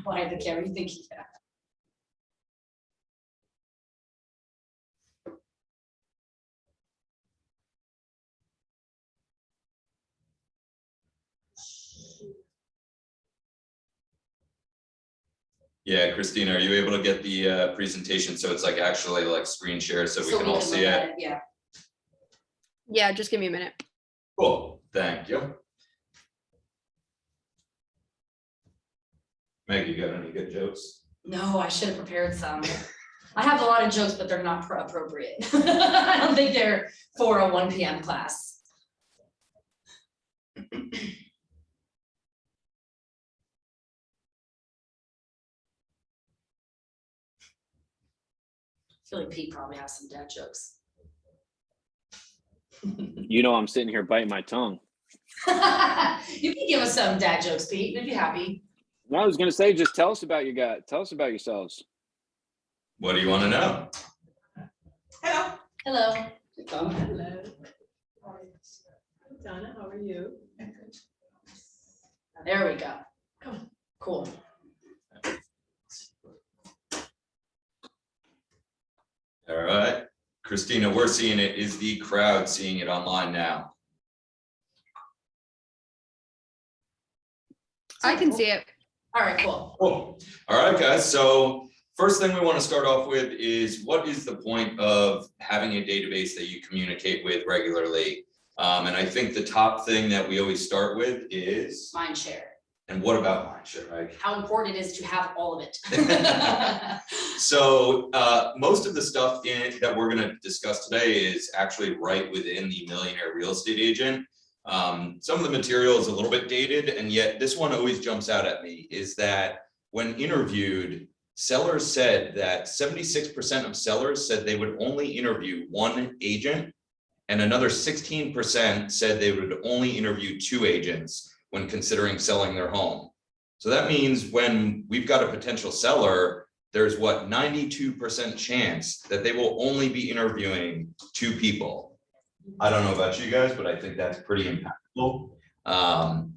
Why the camera? You think? Yeah. Yeah, Christina, are you able to get the presentation so it's like actually like screen share so we can all see look at it? Yeah. Yeah, just give me a minute. Cool, thank you. Meg, you got any good jokes? No, I should have prepared some. I have a lot of jokes, but they're not appropriate. I don't think they're for a 1 p.m. class. I feel like Pete probably has some dad jokes. You know, I'm sitting here biting my tongue. You can give us some dad jokes, Pete. We'd be happy. No, I was going to say, just tell us about your guy. Tell us about yourselves. What do you want to know? Hello. Hello. Hello. Donna, how are you? There we go. Come on. Cool. All right, Christina, we're seeing it. Is the crowd seeing it online now? I can see it. All right, cool. Cool. All right, guys. So first thing we want to start off with is what is the point of having a database that you communicate with regularly? And I think the top thing that we always start with is Mind share. And what about mindshare, right? How important it is to have all of it. So most of the stuff that we're going to discuss today is actually right within the Millionaire Real Estate Agent. Some of the material is a little bit dated, and yet this one always jumps out at me is that when interviewed, sellers said that 76% of sellers said they would only interview one agent, and another 16% said they would only interview two agents when considering selling their home. So that means when we've got a potential seller, there's what 92% chance that they will only be interviewing two people. I don't know about you guys, but I think that's pretty impactful. Oh,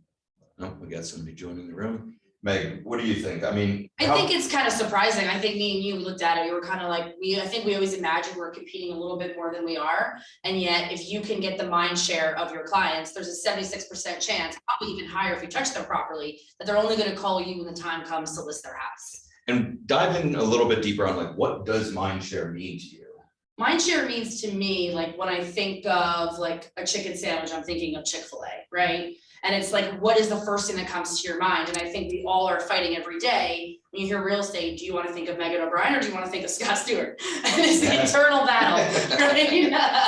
we got somebody joining the room. Meg, what do you think? I mean, I think it's kind of surprising. I think me and you looked at it, we were kind of like, I think we always imagine we're competing a little bit more than we are. And yet if you can get the mind share of your clients, there's a 76% chance, probably even higher if you touch them properly, that they're only going to call you when the time comes to list their house. and dive in a little bit deeper on like, what does mind share mean to you? Mind share means to me, like when I think of like a chicken sandwich, I'm thinking of Chick-fil-A, right? And it's like, what is the first thing that comes to your mind? And I think we all are fighting every day. When you hear real estate, do you want to think of Megan O'Brien or do you want to think of Scott Stewart? And it's the eternal battle, right?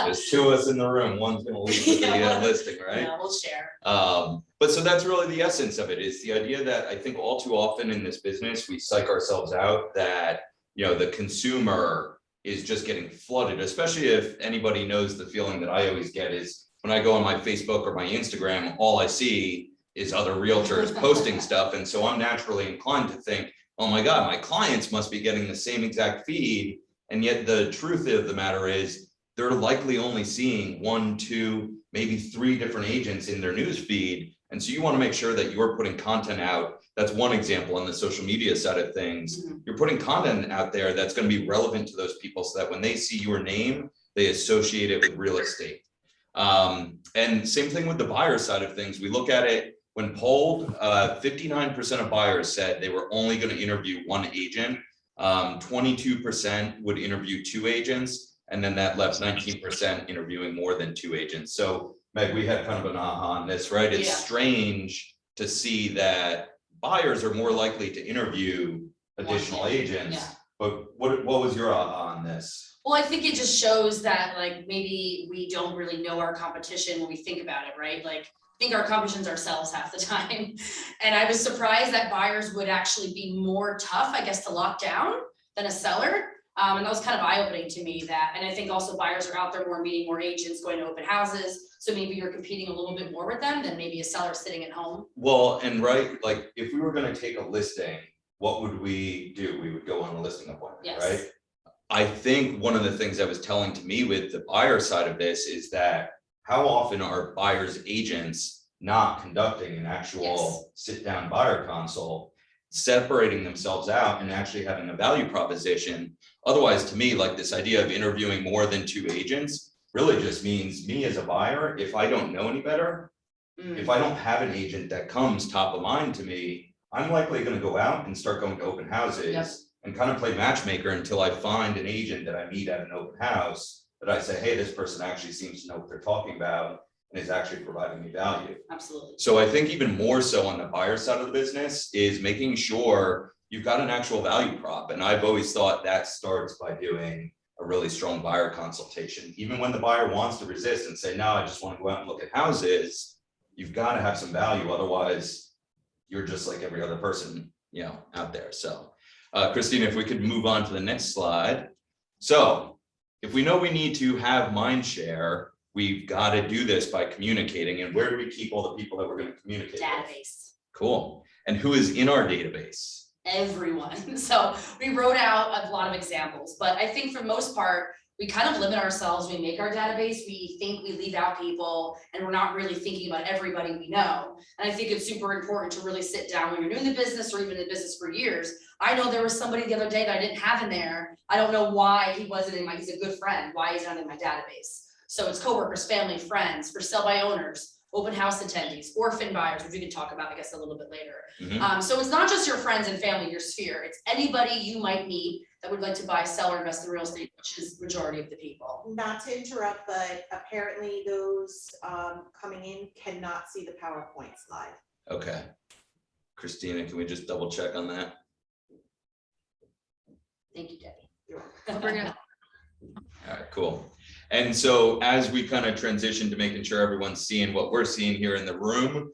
There's two of us in the room. One's going to leave with the listing, right? Yeah, we'll share. But so that's really the essence of it, is the idea that I think all too often in this business, we psych ourselves out that, you know, the consumer is just getting flooded, especially if anybody knows the feeling that I always get is when I go on my Facebook or my Instagram, all I see is other realtors posting stuff. And so I'm naturally inclined to think, oh my God, my clients must be getting the same exact feed. And yet the truth of the matter is they're likely only seeing 1, 2, maybe 3 different agents in their news feed. And so you want to make sure that you're putting content out. That's one example on the social media side of things. Mm-hmm. You're putting content out there that's going to be relevant to those people so that when they see your name, they associate it with real estate. And same thing with the buyer side of things. We look at it when polled, 59% of buyers said they were only going to interview one agent. 22% would interview 2 agents, and then that left 19% interviewing more than 2 agents. So Meg, we had kind of an aha on this, right? It's strange to see that buyers are more likely to interview additional agents. Yeah. But what was your aha on this? Well, I think it just shows that like maybe we don't really know our competition when we think about it, right? Like I think our competition's ourselves half the time. And I was surprised that buyers would actually be more tough, I guess, to lock down than a seller. And that was kind of eye-opening to me that, and I think also buyers are out there more meeting more agents, going to open houses. So maybe you're competing a little bit more with them than maybe a seller sitting at home. Well, and right, like if we were going to take a listing, what would we do? We would go on a listing appointment, Yes. right? I think one of the things that was telling to me with the buyer side of this is that how often are buyers agents not conducting an actual sit down buyer consult? separating themselves out and actually having a value proposition. Otherwise, to me, like this idea of interviewing more than 2 agents really just means me as a buyer, if I don't know any better, if I don't have an agent that comes top of mind to me, I'm likely going to go out and start going to open houses. Yep. And kind of play matchmaker until I find an agent that I meet at an open house that I say, hey, this person actually seems to know what they're talking about and is actually providing me value. Absolutely. So I think even more so on the buyer side of the business is making sure you've got an actual value prop. And I've always thought that starts by doing a really strong buyer consultation. Even when the buyer wants to resist and say, no, I just want to go out and look at houses, you've got to have some value. Otherwise, you're just like every other person, out there. So Christina, if we could move on to the next slide. So if we know we need to have mind share, we've got to do this by communicating. And where do we keep all the people that we're going to communicate with? Database. Cool. And who is in our database? Everyone. So we wrote out a lot of examples, but I think for the most part, we kind of limit ourselves. We make our database, we think we leave out people, and we're not really thinking about everybody we know. And I think it's super important to really sit down when you're doing the business or even in the business for years. I know there was somebody the other day that I didn't have in there. I don't know why he wasn't in he's a good friend, why he's not in my database. So it's coworkers, family, friends, for sell by owners, open house attendees, orphan buyers, which we can talk about, I guess, a little bit later. So it's not just your friends and family, your sphere, it's anybody you might meet that would like to buy, sell, or invest in real estate, which is majority of the people. Not to interrupt, but apparently those coming in cannot see the PowerPoint slide. Okay. Christina, can we just double check on that? Thank you, Debbie. I'll bring it up. All right, cool. And so as we kind of transition to making sure everyone's seeing what we're seeing here in the room.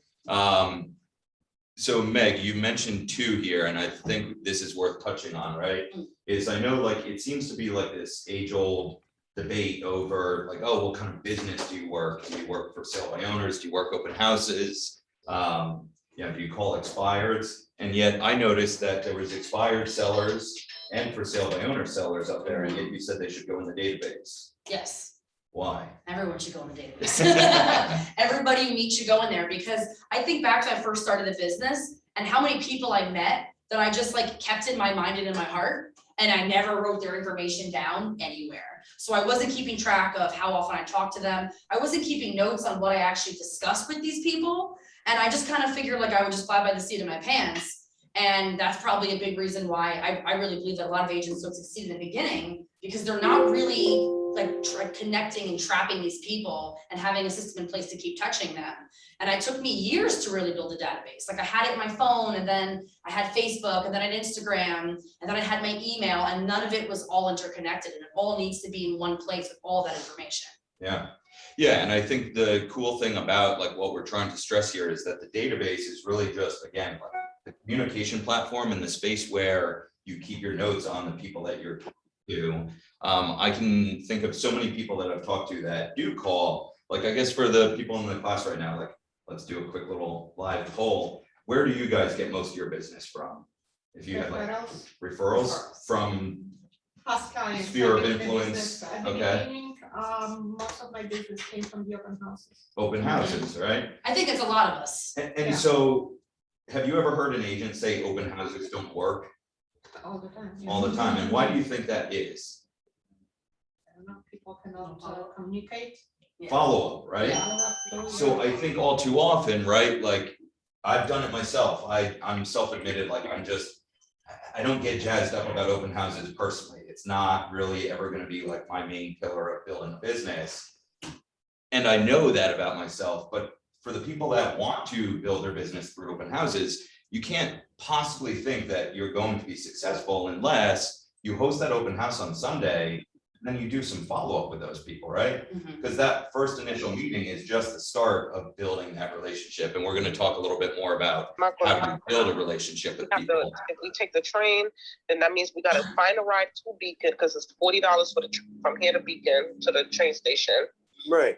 So Meg, you mentioned 2 here, and I think this is worth touching on, right? Is I know like it seems to be like this age-old debate over like, oh, what kind of business do you work? Do you work for sale by owners? Do you work open houses? Do you call expireds? And yet I noticed that there was expired sellers and for sale by owner sellers up there, and yet you said they should go in the database. Yes. Why? Everyone should go in the database. Everybody you meet should go in there, because I think back to when I first started the business and how many people I met that I just like kept in my mind and in my heart, and I never wrote their information down anywhere. So I wasn't keeping track of how often I talked to them. I wasn't keeping notes on what I actually discussed with these people. And I just kind of figured like I would just fly by the seat of my pants. And that's probably a big reason why I really believe that a lot of agents don't succeed in the beginning, because they're not really like connecting and trapping these people and having a system in place to keep touching them. And it took me years to really build a database. Like I had it in my phone, and then I had Facebook, and then I had Instagram, and then I had my email, and none of it was all interconnected, and it all needs to be in one place with all that information. Yeah. Yeah, and I think the cool thing about like what we're trying to stress here is that the database is really just, again, like the communication platform and the space where you keep your notes on the people that you're talking to. I can think of so many people that I've talked to that do call, like I guess for the people in the class right now, like let's do a quick little live poll. Where do you guys get most of your business from? If you had like referrals from Hospitality. sphere of influence, okay. Most of my business came from the open houses. Open houses, right? I think it's a lot of us. And Yeah. so have you ever heard an agent say open houses don't work? All the time. All the time, and why do you think that is? I don't know, people cannot communicate. Yeah. Follow up, right? Yeah. So I think all too often, right, like I've done it myself. I'm self-admitted, like I don't get jazzed up about open houses personally. It's not really ever gonna be like my main pillar of building a business. And I know that about myself, but for the people that want to build their business through open houses, you can't possibly think that you're going to be successful unless you host that open house on Sunday, and then you do some follow-up with those people, right? Mhm. Because that first initial meeting is just the start of building that relationship. And we're going to talk a little bit more about how to build a relationship with people. If we take the train, then that means we got to find a ride to Beacon, because it's $40 for from here to Beacon to the train station. Right.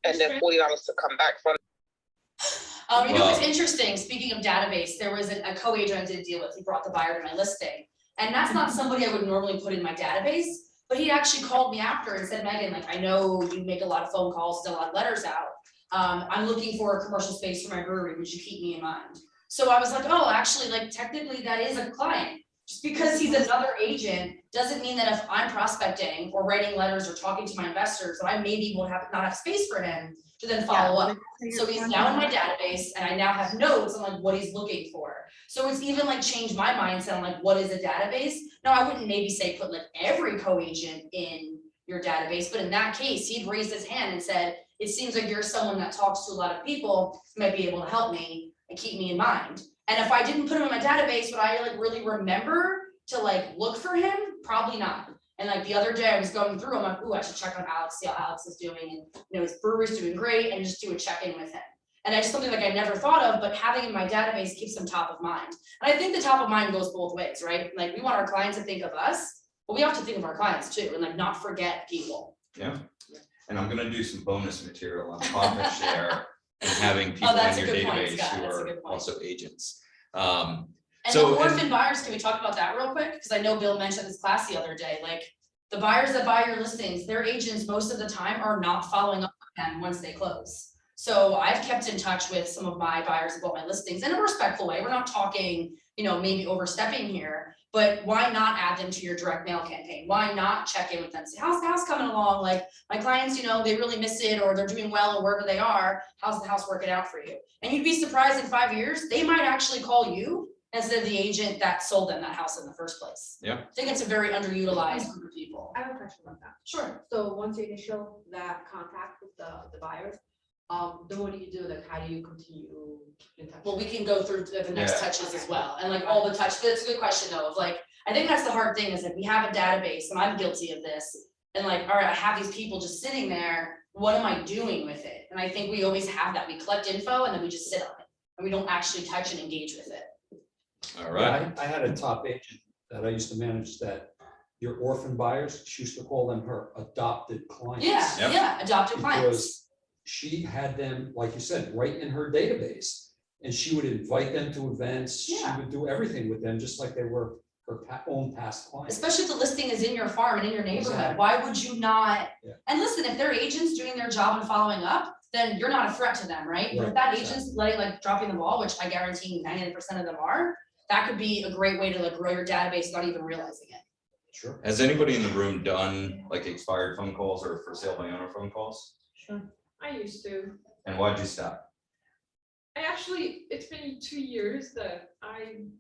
And then $40 to come back from. You know what's Wow. interesting, speaking of database, there was a co-agent I did deal with, he brought the buyer to my listing. And that's not somebody I would normally put in my database, but he actually called me after and said, Megan, like, I know you make a lot of phone calls, send a lot of letters out. I'm looking for a commercial space for my brewery, would you keep me in mind? So I was like, oh, actually, like technically that is a client. Just because he's another agent doesn't mean that if I'm prospecting or writing letters or talking to my investors, that I maybe will not have space for him to then follow up. So he's now in my database and I now have notes on like what he's looking for. So it's even like changed my mindset on like what is a database. Now, I wouldn't maybe say put like every co-agent in your database, but in that case, he'd raised his hand and said, it seems like you're someone that talks to a lot of people, might be able to help me and keep me in mind. And if I didn't put him in my database, would I like really remember to like look for him? Probably not. And like the other day I was going through, I'm like, ooh, I should check on Alex, see how Alex is doing. And you know, his brewery's doing great, and just do a check-in with him. And I just something like I never thought of, but having in my database keeps them top of mind. And I think the top of mind goes both ways, right? Like we want our clients to think of us, but we have to think of our clients too, and like not forget people. Yeah, and I'm gonna do some bonus material on profit share and having people that's in a your good point, database Scott, who that's a are good point. also agents. And So, the orphan buyers, can we talk about that real quick? Because I know Bill mentioned this class the other day, like the buyers that buy your listings, their agents most of the time are not following up with them once they close. So I've kept in touch with some of my buyers about my listings in a respectful way. We're not talking, you know, maybe overstepping here, but why not add them to your direct mail campaign? Why not check in with them? Say, how's the house coming along? Like my clients, you know, they really miss it or they're doing well or wherever they are. How's the house working out for you? And you'd be surprised in 5 years, they might actually call you instead of the agent that sold them that house in the first place. Yeah. I think it's a very underutilized group of people. I have a question about that. Sure. So once you initial that contact with the buyers, then what do you do? Like, how do you continue in touch? Well, we can go through the next Yeah. touches as well, and like all the touch, that's a good question though, of like, I think that's the hard thing is that we have a database, and I'm guilty of this. And like, all right, I have these people just sitting there, what am I doing with it? And I think we always have that, we collect info and then we just sit on it, and we don't actually touch and engage with it. all right, I had a top agent that I used to manage that your orphan buyers, she used to call them her adopted clients. Yeah, Yep. yeah, adopted clients. Because she had them, like you said, right in her database. And she would invite them to events. She Yeah. would do everything with them, just like they were her own past clients. Especially if the listing is in your farm and in your neighborhood, Exactly. why would you not? Yeah. And listen, if their agent's doing their job and following up, then you're not a threat to them, right? But if Right, that exactly. agent's letting like dropping the ball, which I guarantee 99% of them are, that could be a great way to like grow your database, not even realizing it. Sure. has anybody in the room done like expired phone calls or for sale by owner phone calls? Sure. I used to. And why'd you stop? I actually, it's been 2 years that I'm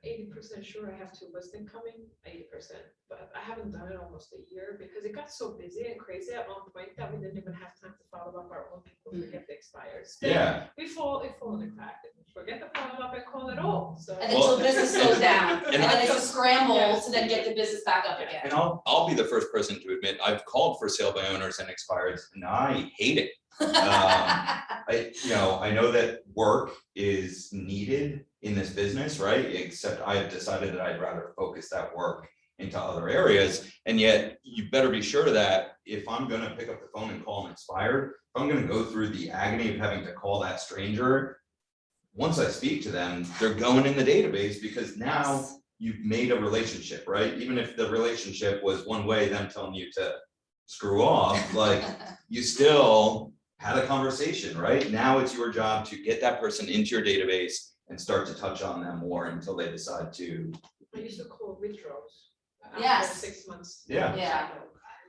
80% sure I have two listing coming, 80%, but I haven't done it almost a year because it got so busy and crazy at one point that we didn't even have time to follow up our own people to get the expires. Then Yeah, we fall in the crack, forget the follow up and call it all, so. And then till business slows down, and and then it's a scramble Yeah. to then get the business back up and again. I'll be the first person to admit, I've called for sale by owners and expireds, and I hate it. I know that work is needed in this business, right? Except I have decided that I'd rather focus that work into other areas. And yet you better be sure that if I'm gonna pick up the phone and call an expired, if I'm gonna go through the agony of having to call that stranger, once I speak to them, they're going in the database because now you've made a relationship, right? Even if the relationship was one way, them telling you to screw off, like you still had a conversation, right? Now it's your job to get that person into your database and start to touch on them more until they decide to. I used to call withdrawals. Yes. After 6 months. Yeah. Yeah.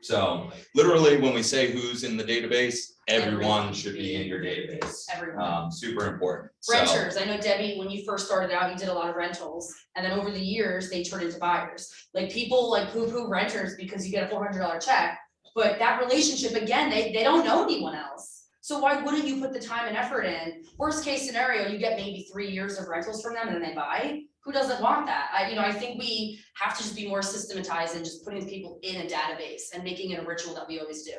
So literally, when we say who's in the database, everyone should be in your database. Everyone. Super important. So, Renters, I know Debbie, when you first started out, you did a lot of rentals, and then over the years, they turned into buyers. Like people like poo-poo renters because you get a $400 check, but that relationship, again, they don't know anyone else. So why wouldn't you put the time and effort in? Worst case scenario, you get maybe 3 years of rentals from them and then they buy. Who doesn't want that? I think we have to just be more systematized and just putting people in a database and making it a ritual that we always do.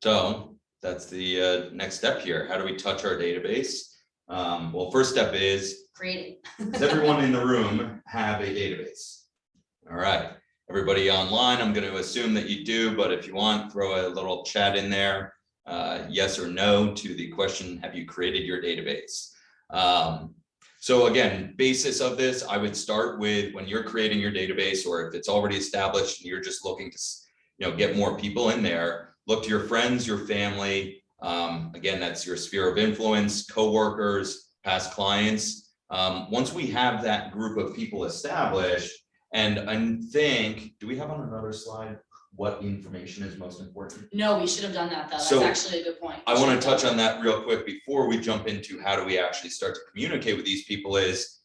So that's the next step here. How do we touch our database? Well, first step is, Creating. does everyone in the room have a database? All right, everybody online, I'm going to assume that you do, but if you want, throw a little chat in there. Yes or no to the question, have you created your database? So again, basis of this, I would start with when you're creating your database, or if it's already established and you're just looking to get more people in there, look to your friends, your family. Again, that's your sphere of influence, coworkers, past clients. Once we have that group of people established, and I think, do we have on another slide what information is most important? No, we should have done that though. That's So, actually a good point. I We want should to have touch done on that real quick before we jump into how do we actually start to communicate with these people is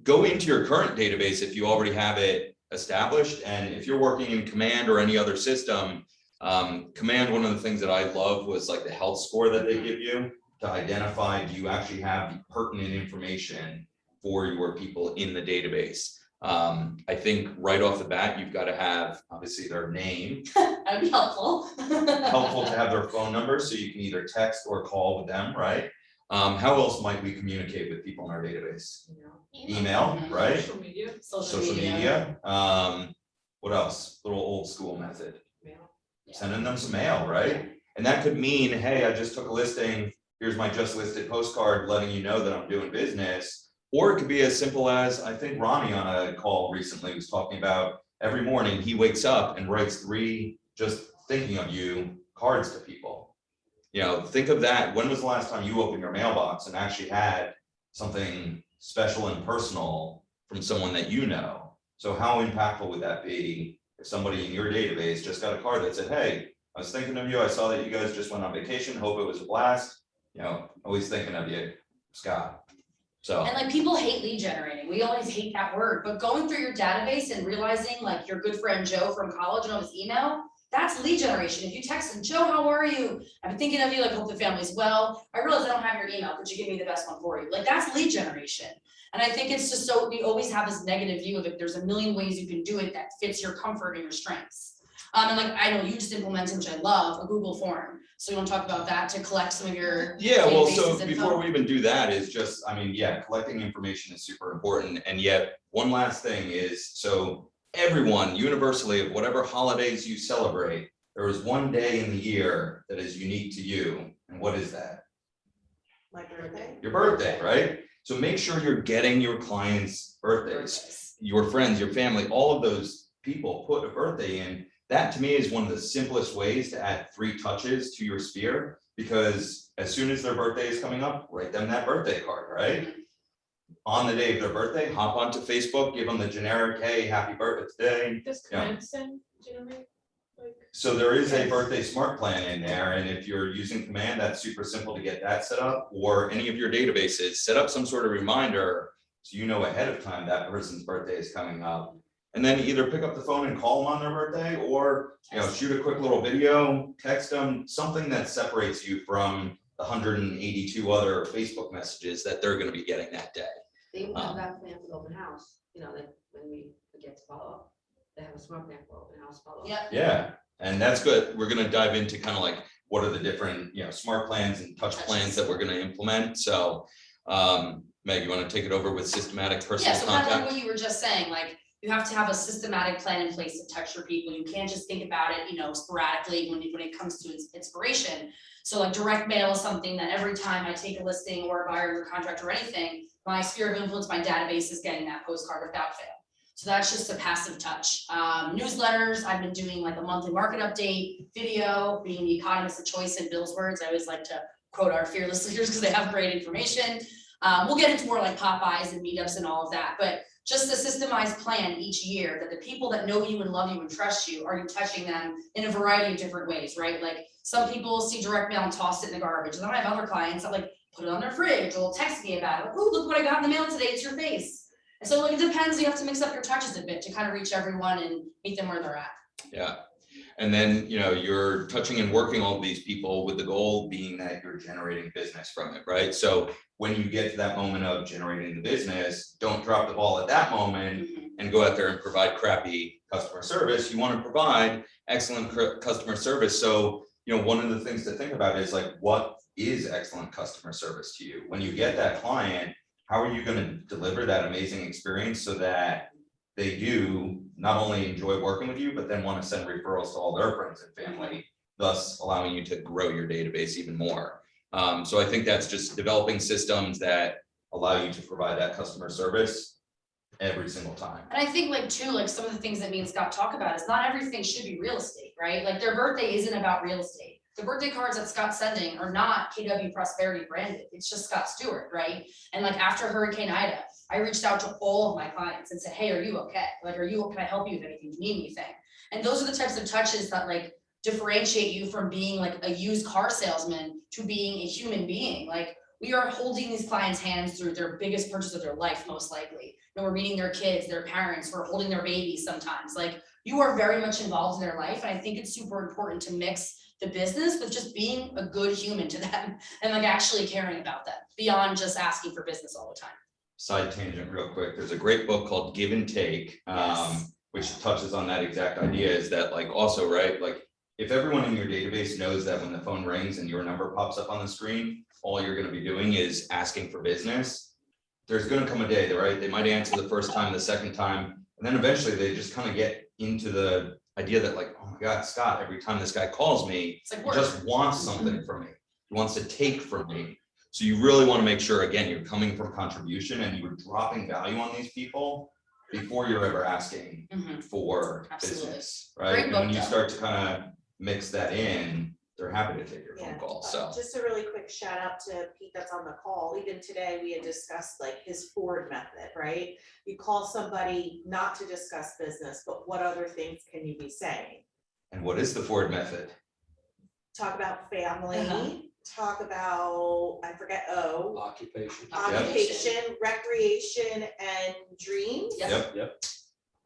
go into your current database if you already have it established. And if you're working in Command or any other system, Command, one of the things that I love was like the health score that they give you to identify, do you actually have the pertinent information for your people in the database? I think right off the bat, you've got to have obviously their name, That'd be helpful. helpful to have their phone number, so you can either text or call with them, right? How else might we communicate with people in our database? Email, Mhm. right? Social media. Social media. What else? Little old school method, Mail. sending them some mail, right? And that could mean, hey, I just took a listing, here's my just listed postcard letting you know that I'm doing business. Or it could be as simple as, I think Ronnie on a call recently was talking about, every morning he wakes up and writes 3 just thinking of you cards to people. You know, think of that. When was the last time you opened your mailbox and actually had something special and personal from someone that you know? So how impactful would that be if somebody in your database just got a card that said, hey, I was thinking of you. I saw that you guys just went on vacation. Hope it was a blast. You know, always thinking of you, Scott. So. And like people hate lead generating. We always hate that word, but going through your database and realizing like your good friend Joe from college and all his email, that's lead generation. If you text him, Joe, how are you? I've been thinking of you, like hope the family's well. I realize I don't have your email. Could you give me the best one for you? Like that's lead generation. And I think it's just so we always have this negative view of it. There's a million ways you can do it that fits your comfort and your strengths. And like I know you just implemented, which I love, a Google form. So you want to talk about that to collect some of your Yeah, well, so database's info? before we even do that is just, I mean, yeah, collecting information is super important. And yet one last thing is, so everyone universally of whatever holidays you celebrate, there is one day in the year that is unique to you. And what is that? My birthday. Your birthday, right? So make sure you're getting your clients' birthdays, your friends, your family, all of those people put a birthday in. That to me is one of the simplest ways to add 3 touches to your sphere, because as soon as their birthday is coming up, write them that birthday card, right? On the day of their birthday, hop onto Facebook, give them the generic, hey, happy birthday. Does Yeah. Command send generate like? So there is a birthday smart plan in there, and if you're using Command, that's super simple to get that set up, or any of your databases, set up some sort of reminder so you know ahead of time that person's birthday is coming up. And then either pick up the phone and call them on their birthday, or shoot a quick little video, text them, something that separates you from the 182 other Facebook messages that they're going to be getting that day. They even have that plan for the open house, you know, that when we forget to follow up, they have a smart plan for open house follow up. Yep. Yeah, and that's good. We're going to dive into kind of like what are the different, smart plans and touch plans that we're going to implement. So, Meg, you want to take it over with systematic personal Yeah, so kind of like contact? what you were just saying, like, you have to have a systematic plan in place to touch your people. You can't just think about it, sporadically when it comes to inspiration. So like direct mail is something that every time I take a listing or a buyer or contract or anything, my sphere of influence, my database is getting that postcard without fail. So that's just a passive touch. Newsletters, I've been doing like a monthly market update, video, being the economist of choice in Bill's words. I always like to quote our fearless leaders because they have great information. We'll get into more like Popeyes and meetups and all of that, but just a systemized plan each year that the people that know you and love you and trust you, are you touching them in a variety of different ways, right? Like some people see direct mail and toss it in the garbage. And then I have other clients that like put it on their fridge or will text me about it. Like, oh, look what I got in the mail today. It's your face. And so like, it depends. You have to mix up your touches a bit to kind of reach everyone and meet them where they're at. Yeah. And then, you're touching and working all of these people with the goal being that you're generating business from it, right? So when you get to that moment of generating the business, don't drop the ball at that moment and go out there and provide crappy customer service. You want to provide excellent customer service. So, one of the things to think about is like, what is excellent customer service to you? When you get that client, how are you going to deliver that amazing experience so that they do not only enjoy working with you, but then want to send referrals to all their friends and family, thus allowing you to grow your database even more. So I think that's just developing systems that allow you to provide that customer service every single time. And I think like too, like some of the things that me and Scott talk about is not everything should be real estate, right? Like their birthday isn't about real estate. the birthday cards that Scott's sending are not KW Prosperity branded. It's just Scott Stewart, right? And like after Hurricane Ida, I reached out to all of my clients and said, hey, are you okay? Like, can I help you with anything? Do you need anything? And those are the types of touches that like differentiate you from being like a used car salesman to being a human being. Like, we are holding these clients' hands through their biggest purchase of their life, most likely. And we're meeting their kids, their parents, we're holding their babies sometimes. Like, you are very much involved in their life. And I think it's super important to mix the business with just being a good human to them and like actually caring about them beyond just asking for business all the time. Side tangent real quick. There's a great book called Give and Take, Yes. which touches on that exact idea, is that like also, right, like if everyone in your database knows that when the phone rings and your number pops up on the screen, all you're gonna be doing is asking for business, there's gonna come a day, right? They might answer the first time, the second time, and then eventually they just kind of get into the idea that like, oh my God, Scott, every time this guy calls me, It's like he work. just wants something from me. He wants to take from me. So you really want to make sure, again, you're coming from contribution and you're dropping value on these people before you're ever asking Mhm. for Absolutely. business, right? Great And book, when you though. start to kind of mix that in, they're happy to take your Yeah. phone call, so. Just a really quick shout out to Pete that's on the call. Even today, we had discussed like his Ford method, right? You call somebody not to discuss business, but what other things can you be saying? And what is the Ford method? Talk about family, Uh-huh. talk about, I forget, Occupation. occupation, recreation, and dreams. Yep. Yep.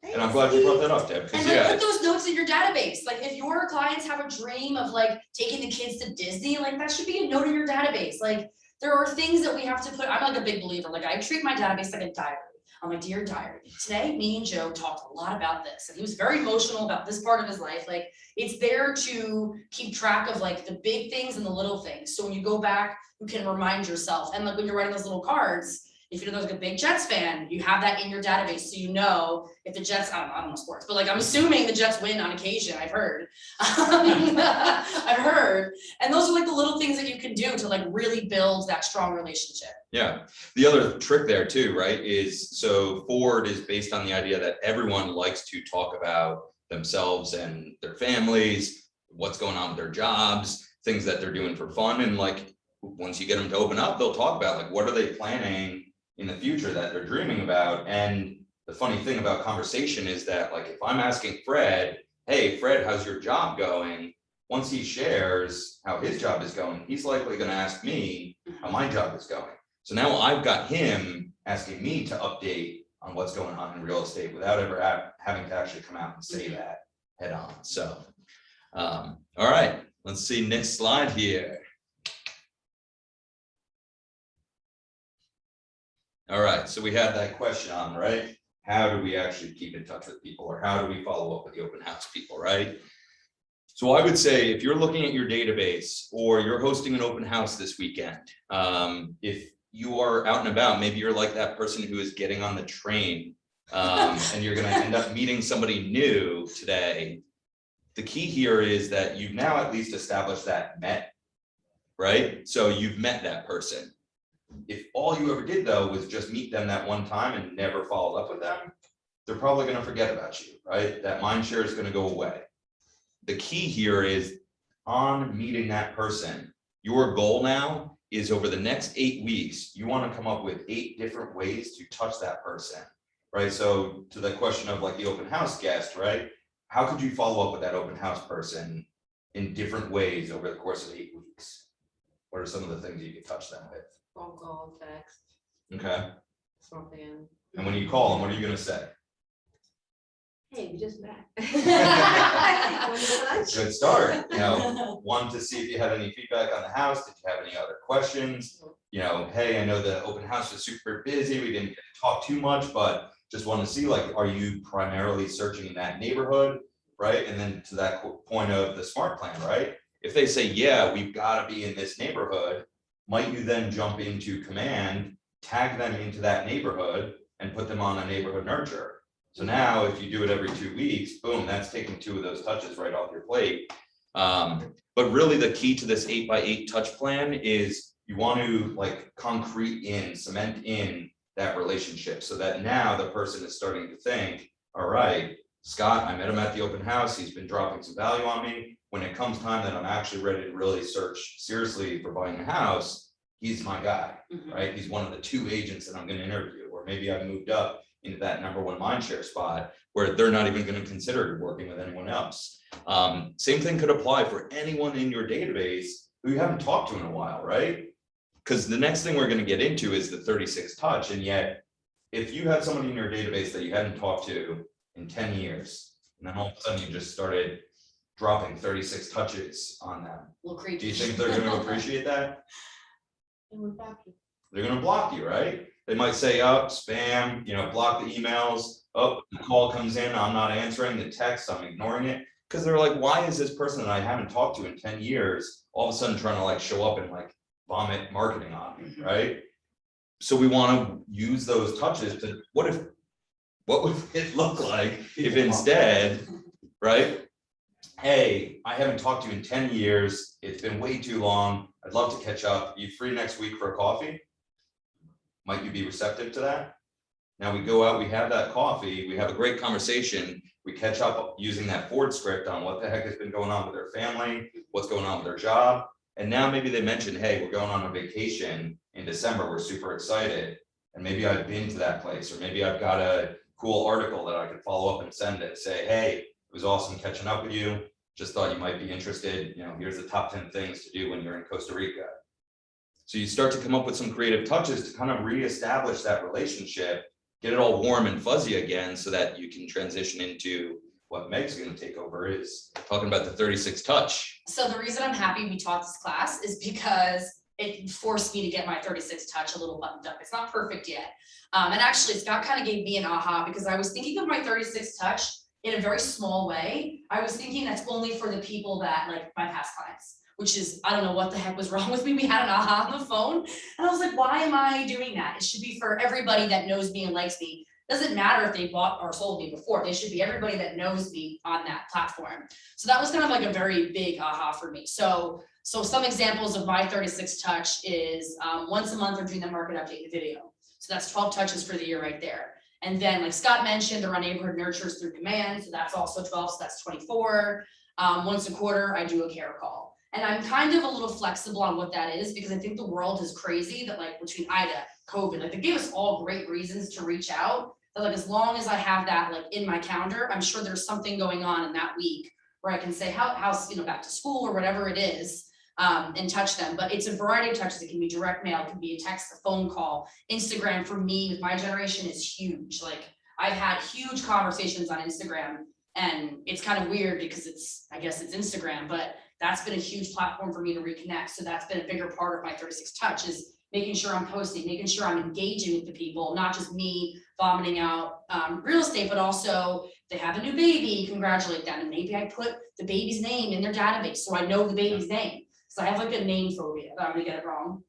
And I'm glad you brought that up, Deb, because And like yeah, put those notes in your database. Like if your clients have a dream of like taking the kids to Disney, like that should be a note in your database. Like there are things that we have to put, I'm like a big believer, like I treat my database like a diary. I'm like, dear diary, today me and Joe talked a lot about this. And he was very emotional about this part of his life. Like it's there to keep track of like the big things and the little things. So when you go back, you can remind yourself. And like when you're writing those little cards, if you're like a big Jets fan, you have that in your database, so you know if the Jets, I don't know sports, but like I'm assuming the Jets win on occasion, I've heard. I've heard, and those are like the little things that you can do to like really build that strong relationship. yeah. The other trick there too, right, is so Ford is based on the idea that everyone likes to talk about themselves and their families, what's going on with their jobs, things that they're doing for fun, and like once you get them to open up, they'll talk about like what are they planning in the future that they're dreaming about. And the funny thing about conversation is that like if I'm asking Fred, hey Fred, how's your job going? Once he shares how his job is going, he's likely going to ask me how my job is going. So now I've got him asking me to update on what's going on in real estate without ever having to actually come out and say that head on. So all right, let's see next slide here. All right, so we had that question on, right? How do we actually keep in touch with people, or how do we follow up with the open house people, right? So I would say if you're looking at your database or you're hosting an open house this weekend, if you are out and about, maybe you're like that person who is getting on the train and you're gonna end up meeting somebody new today. The key here is that you've now at least established that right? So you've met that person. If all you ever did though was just meet them that one time and never followed up with them, they're probably going to forget about you, right? That mind share is going to go away. The key here is on meeting that person, your goal now is over the next 8 weeks, you want to come up with 8 different ways to touch that person, right? So to the question of like the open house guest, right? How could you follow up with that open house person in different ways over the course of 8 weeks? What are some of the things you could touch them with? Phone call, text, Okay, something. and when you call them, what are you gonna say? Hey, we just met. Good start, you know, one, to see if you had any feedback on the house, did you have any other questions? You know, hey, I know the open house was super busy, we didn't get to talk too much, but just want to see, like, are you primarily searching in that neighborhood, right? And then to that point of the SMART plan, right? If they say, yeah, we've got to be in this neighborhood, might you then jump into command, tag them into that neighborhood and put them on a neighborhood nurture? So now if you do it every 2 weeks, boom, that's taking 2 of those touches right off your plate. But really the key to this 8x8 touch plan is you want to like concrete in, cement in that relationship so that now the person is starting to think, all right, Scott, I met him at the open house. He's been dropping some value on me. when it comes time that I'm actually ready to really search seriously for buying a house, he's my guy, right? He's one of the 2 agents that I'm gonna interview, or maybe I've moved up into that #1 mindshare spot where they're not even gonna consider working with anyone else. Same thing could apply for anyone in your database who you haven't talked to in a while, right? Because the next thing we're gonna get into is the 36 touch, and yet if you had somebody in your database that you hadn't talked to in 10 years, and then all of a sudden you just started dropping 36 touches on them, Little creepy. do you think they're gonna appreciate that? They're gonna block you, right? They might say, oh, spam, block the emails. Oh, the call comes in, I'm not answering the text, I'm ignoring it. Because they're like, why is this person that I haven't talked to in 10 years all of a sudden trying to like show up and like vomit marketing on me, right? So we want to use those touches to, what would it look like if instead, right? Hey, I haven't talked to you in 10 years. It's been way too long. I'd love to catch up. You free next week for a coffee? Might you be receptive to that? Now we go out, we have that coffee, we have a great conversation. We catch up using that Ford script on what the heck has been going on with their family, what's going on with their job. And now maybe they mention, hey, we're going on a vacation in December. We're super excited. And maybe I've been to that place, or maybe I've got a cool article that I could follow up and send it, say, hey, it was awesome catching up with you. Just thought you might be interested. Here's the top 10 things to do when you're in Costa Rica. So you start to come up with some creative touches to kind of reestablish that relationship, get it all warm and fuzzy again, so that you can transition into what Meg's going to take over, is talking about the 36 touch. So the reason I'm happy we taught this class is because it forced me to get my 36 touch a little buttoned up. It's not perfect yet. And actually Scott kind of gave me an aha, because I was thinking of my 36 touch in a very small way. I was thinking that's only for the people that, like, my past clients, which is, I don't know what the heck was wrong with me. We had an aha on the phone and I was like, why am I doing that? It should be for everybody that knows me and likes me. Doesn't matter if they bought or sold me before, they should be everybody that knows me on that platform. So that was kind of like a very big aha for me. So some examples of my 36 touch is once a month we're doing the market update video. So that's 12 touches for the year right there. And then, like Scott mentioned, they're on neighborhood nurtures through command. So that's also 12, so that's 24. Once a quarter, I do a care call. And I'm kind of a little flexible on what that is, because I think the world is crazy that, like, between Ida, COVID, like, they gave us all great reasons to reach out. But like, as long as I have that like in my calendar, I'm sure there's something going on in that week where I can say how's back to school or whatever it is, and touch them. But it's a variety of touches. It can be direct mail, it can be a text, a phone call. Instagram for me with my generation is huge. Like, I've had huge conversations on Instagram, and it's kind of weird because I guess it's Instagram, but that's been a huge platform for me to reconnect. So that's been a bigger part of my 36 touch, is making sure I'm posting, making sure I'm engaging with the people, not just me vomiting out real estate, but also if they have a new baby, congratulate them. And maybe I put the baby's name in their database so I know the baby's name. So I have like a name phobia that I'm gonna get it wrong.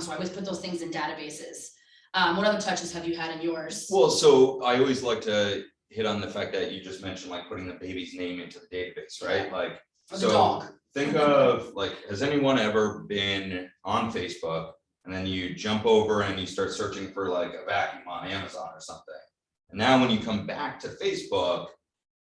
So I always put those things in databases. What other touches have you had in yours? Well, so I always like to hit on the fact that you just mentioned, like, putting the baby's name into the database, right? Like, Or the so dog. think of, like, has anyone ever been on Facebook and then you jump over and you start searching for like a vacuum on Amazon or something? And now when you come back to Facebook,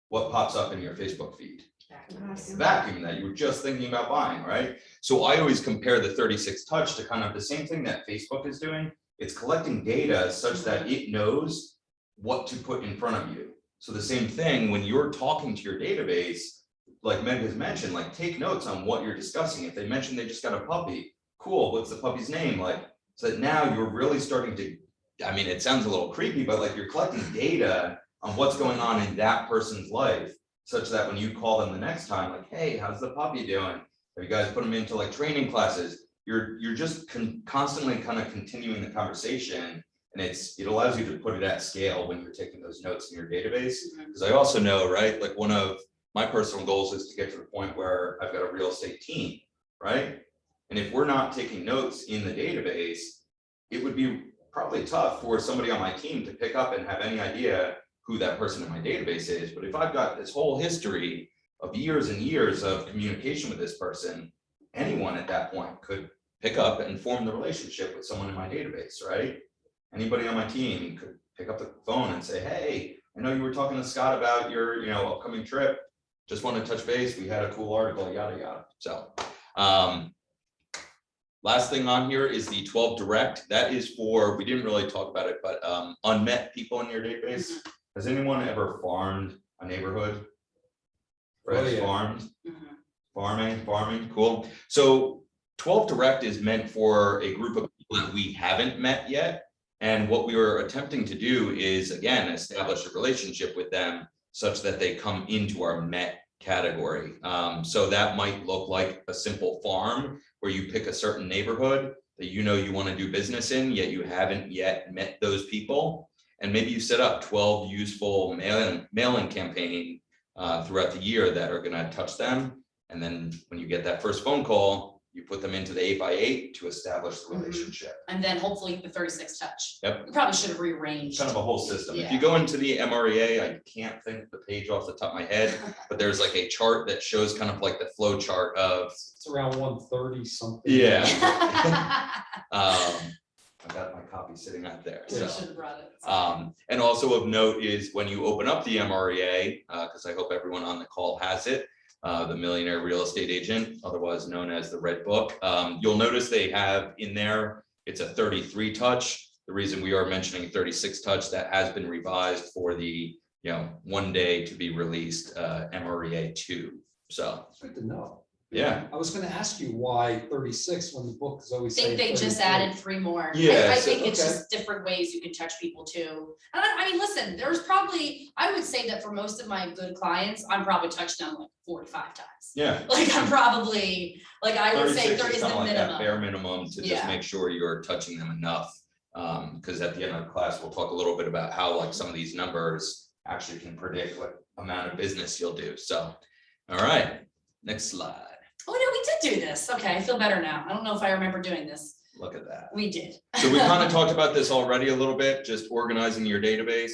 what pops up in your Facebook feed? The vacuum that you were just thinking about buying, right? So I always compare the 36 touch to kind of the same thing that Facebook is doing. It's collecting data such that it knows what to put in front of you. So the same thing when you're talking to your database, like Meg has mentioned, like, take notes on what you're discussing. If they mention they just got a puppy, cool, what's the puppy's name? Like, so that now you're really starting to, I mean, it sounds a little creepy, but like, you're collecting data on what's going on in that person's life, such that when you call them the next time, like, hey, how's the puppy doing? Have you guys put them into like training classes? You're just constantly kind of continuing the conversation, and it allows you to put it at scale when you're taking those notes in your database. Because I also know, right, like, one of my personal goals is to get to the point where I've got a real estate team, right? And if we're not taking notes in the database, it would be probably tough for somebody on my team to pick up and have any idea who that person in my database is. But if I've got this whole history of years and years of communication with this person, anyone at that point could pick up and form the relationship with someone in my database, right? Anybody on my team could pick up the phone and say, hey, I know you were talking to Scott about your, upcoming trip. just want to touch base. We had a cool article, yada, yada. So, last thing on here is the 12 direct. That is for, we didn't really talk about it, but unmet people in your database. Has anyone ever farmed a neighborhood? Fred's yeah. farmed, farming, cool. So 12 direct is meant for a group of people that we haven't met yet. And what we were attempting to do is, again, establish a relationship with them such that they come into our met category. So that might look like a simple farm where you pick a certain neighborhood that you know you want to do business in, yet you haven't yet met those people. And maybe you set up 12 useful mailing campaign throughout the year that are going to touch them. And then when you get that first phone call, you put them into the 8x8 to establish the relationship. And then hopefully the 36 touch. Yep. We probably should have rearranged. Kind of a whole system. If Yeah. you go into the MREA, I can't think of the page off the top of my head, but there's like a chart that shows kind of like the flow chart of. It's around 130 something. Yeah. I got my copy sitting out there. We So. should have brought it. And also of note is when you open up the MREA, because I hope everyone on the call has it, the Millionaire Real Estate Agent, otherwise known as the Red Book. You'll notice they have in there, it's a 33 touch. The reason we are mentioning 36 touch, that has been revised for the, one day to be released MREA 2. So, Good to know. yeah. I was gonna ask you why 36 when the book is always I think saying they just 33. added 3 more. Yeah, I so- think it's okay. just different ways you can touch people too. And I mean, listen, there's probably, I would say that for most of my good clients, I'm probably touched them like 45 times. Yeah. Like I'm probably, like I would say 36 there is is kind the of like that bare minimum. minimum to just Yeah. make sure you're touching them enough. Because at the end of the class, we'll talk a little bit about how like some of these numbers actually can predict what amount of business you'll do. So, all right, next slide. Oh, no, we did do this. Okay, I feel better now. I don't know if I remember doing this. Look at that. We did. So we kind of talked about this already a little bit, just organizing your database.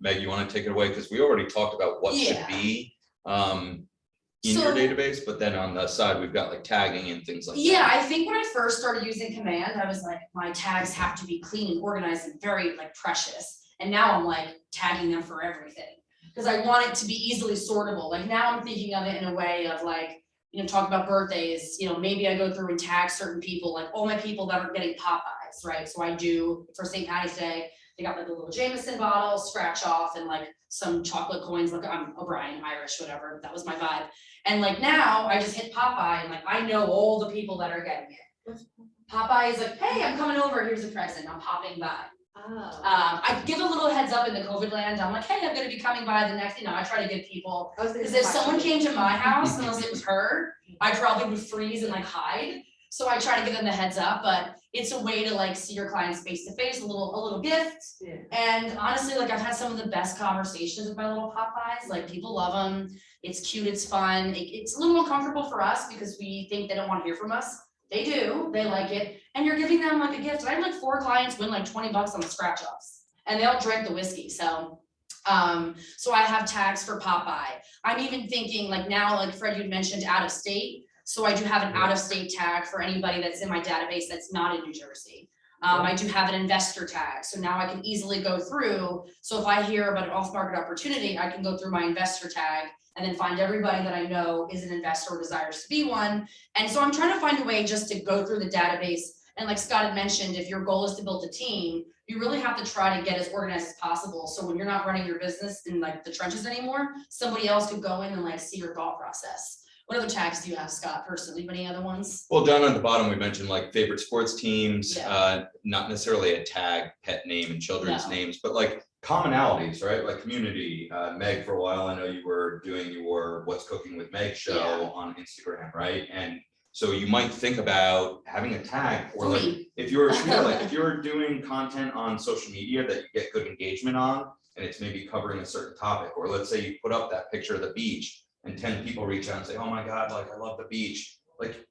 Meg, you want to take it away? Because we already talked about what should Yeah. be in your So- database, but then on the side, we've got like tagging and things like that. Yeah, I think when I first started using Command, I was like, my tags have to be clean and organized and very like precious. And now I'm like tagging them for everything. Because I want it to be easily sortable. Like now I'm thinking of it in a way of like, talk about birthdays, maybe I go through and tag certain people, like all my people that are getting Popeyes, right? So I do for St. Patty's Day, they got like a little Jameson bottle, scratch off, and like some chocolate coins, like I'm O'Brien, Irish, whatever, that was my vibe. And like now I just hit Popeye and like I know all the people that are getting it. Popeye is like, hey, I'm coming over, here's a present, I'm popping by. Oh. I give a little heads up in the COVID land, I'm like, hey, I'm gonna be coming by the next, I try to give people, I was thinking because if about someone you. came to my house, unless it was her, I probably would freeze and like hide. So I try to give them the heads up, but it's a way to like see your clients face to face, a little gift. Yeah. And honestly, like I've had some of the best conversations with my little Popeyes, like people love them. It's cute, it's fun. It's a little uncomfortable for us because we think they don't want to hear from us. They do, they like it. And you're giving them like a gift. I had like 4 clients win like $20 on the scratch offs and they all drank the whiskey. So I have tags for Popeye. I'm even thinking like now, like Fred, you'd mentioned out of state. So I do have an out of state tag for anybody that's in my database that's not in New Jersey. I do have an investor tag. So now I can easily go through. So if I hear about an off-market opportunity, I can go through my investor tag and then find everybody that I know is an investor or desires to be one. And so I'm trying to find a way just to go through the database. And like Scott had mentioned, if your goal is to build a team, you really have to try to get as organized as possible. So when you're not running your business in like the trenches anymore, somebody else could go in and like see your thought process. What other tags do you have, Scott, personally? Any other ones? Well, down at the bottom, we mentioned like favorite sports teams, Yeah. not necessarily a tag, pet name and children's No. names, but like commonalities, right? Like community. Meg, for a while, I know you were doing your What's Cooking with Meg show Yeah. on Instagram, right? And so you might think about having a tag or like Foodie. if you're doing content on social media that you get good engagement on, and it's maybe covering a certain topic, or let's say you put up that picture of the beach and 10 people reach out and say, oh my God, like I love the beach. Like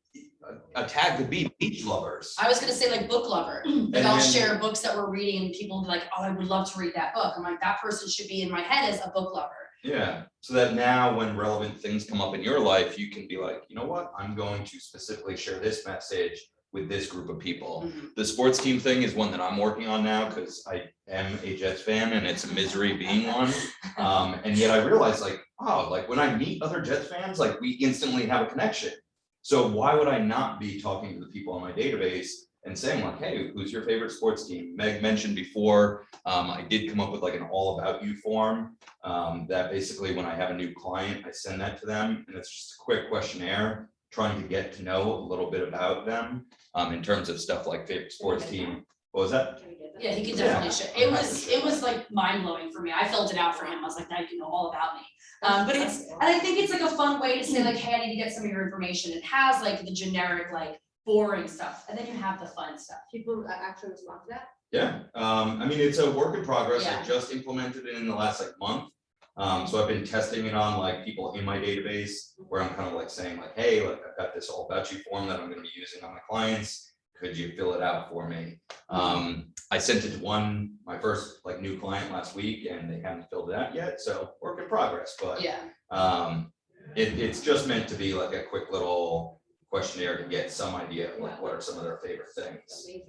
a tag could be beach lovers. I was gonna say like book lover. Like And I'll then- share books that we're reading and people will be like, oh, I would love to read that book. I'm like, that person should be in my head as a book lover. Yeah, so that now when relevant things come up in your life, you can be like, you know what, I'm going to specifically share this message with this group of people. Mhm. The sports team thing is one that I'm working on now because I am a Jets fan and it's a misery being one. And yet I realized like, oh, like when I meet other Jets fans, like we instantly have a connection. So why would I not be talking to the people on my database and saying like, hey, who's your favorite sports team? Meg mentioned before, I did come up with like an all about you form that basically when I have a new client, I send that to them and it's just a quick questionnaire trying to get to know a little bit about them in terms of stuff like favorite sports team. What was that? Can we get that? Yeah, he could Yeah. definitely share. It was like mind blowing for me. I filled it out for him. I was like, now you know all about me. But it's, and I think it's like a fun way to say like, hey, I need to get some of your information. It has like the generic, like boring stuff, and then you have the fun stuff. People actually respond to that? Yeah, I mean, it's a work in progress. Yeah. I just implemented it in the last like month. So I've been testing it on like people in my database where I'm kind of like saying like, hey, like I've got this all about you form that I'm gonna be using on my clients. Could you fill it out for me? I sent it to my first like new client last week and they haven't filled it out yet. So work in progress, but Yeah, it's just meant to be like a quick little questionnaire to get some idea of like what are some of their favorite things. Amazing.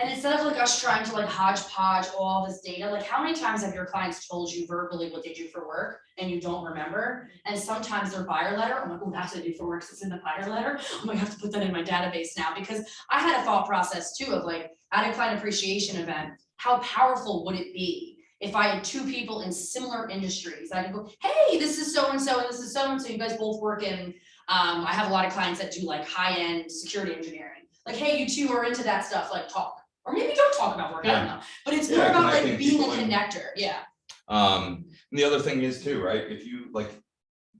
and instead of like us trying to like hodgepodge all this data, like how many times have your clients told you verbally what they do for work and you don't remember? And sometimes their buyer letter, I'm like, oh, that's what I do for work, 'cause it's in the buyer letter. I'm like, I have to put that in my database now, because I had a thought process too of like, at a client appreciation event, how powerful would it be if I had two people in similar industries? I could go, hey, this is so-and-so, and this is so-and-so, you guys both work in, I have a lot of clients that do like high-end security engineering. Like, hey, you two are into that stuff, like talk, or maybe don't talk about work, I don't know, but it's more Yeah, about like connecting being a people in. connector, yeah. And the other thing is too, right, if you like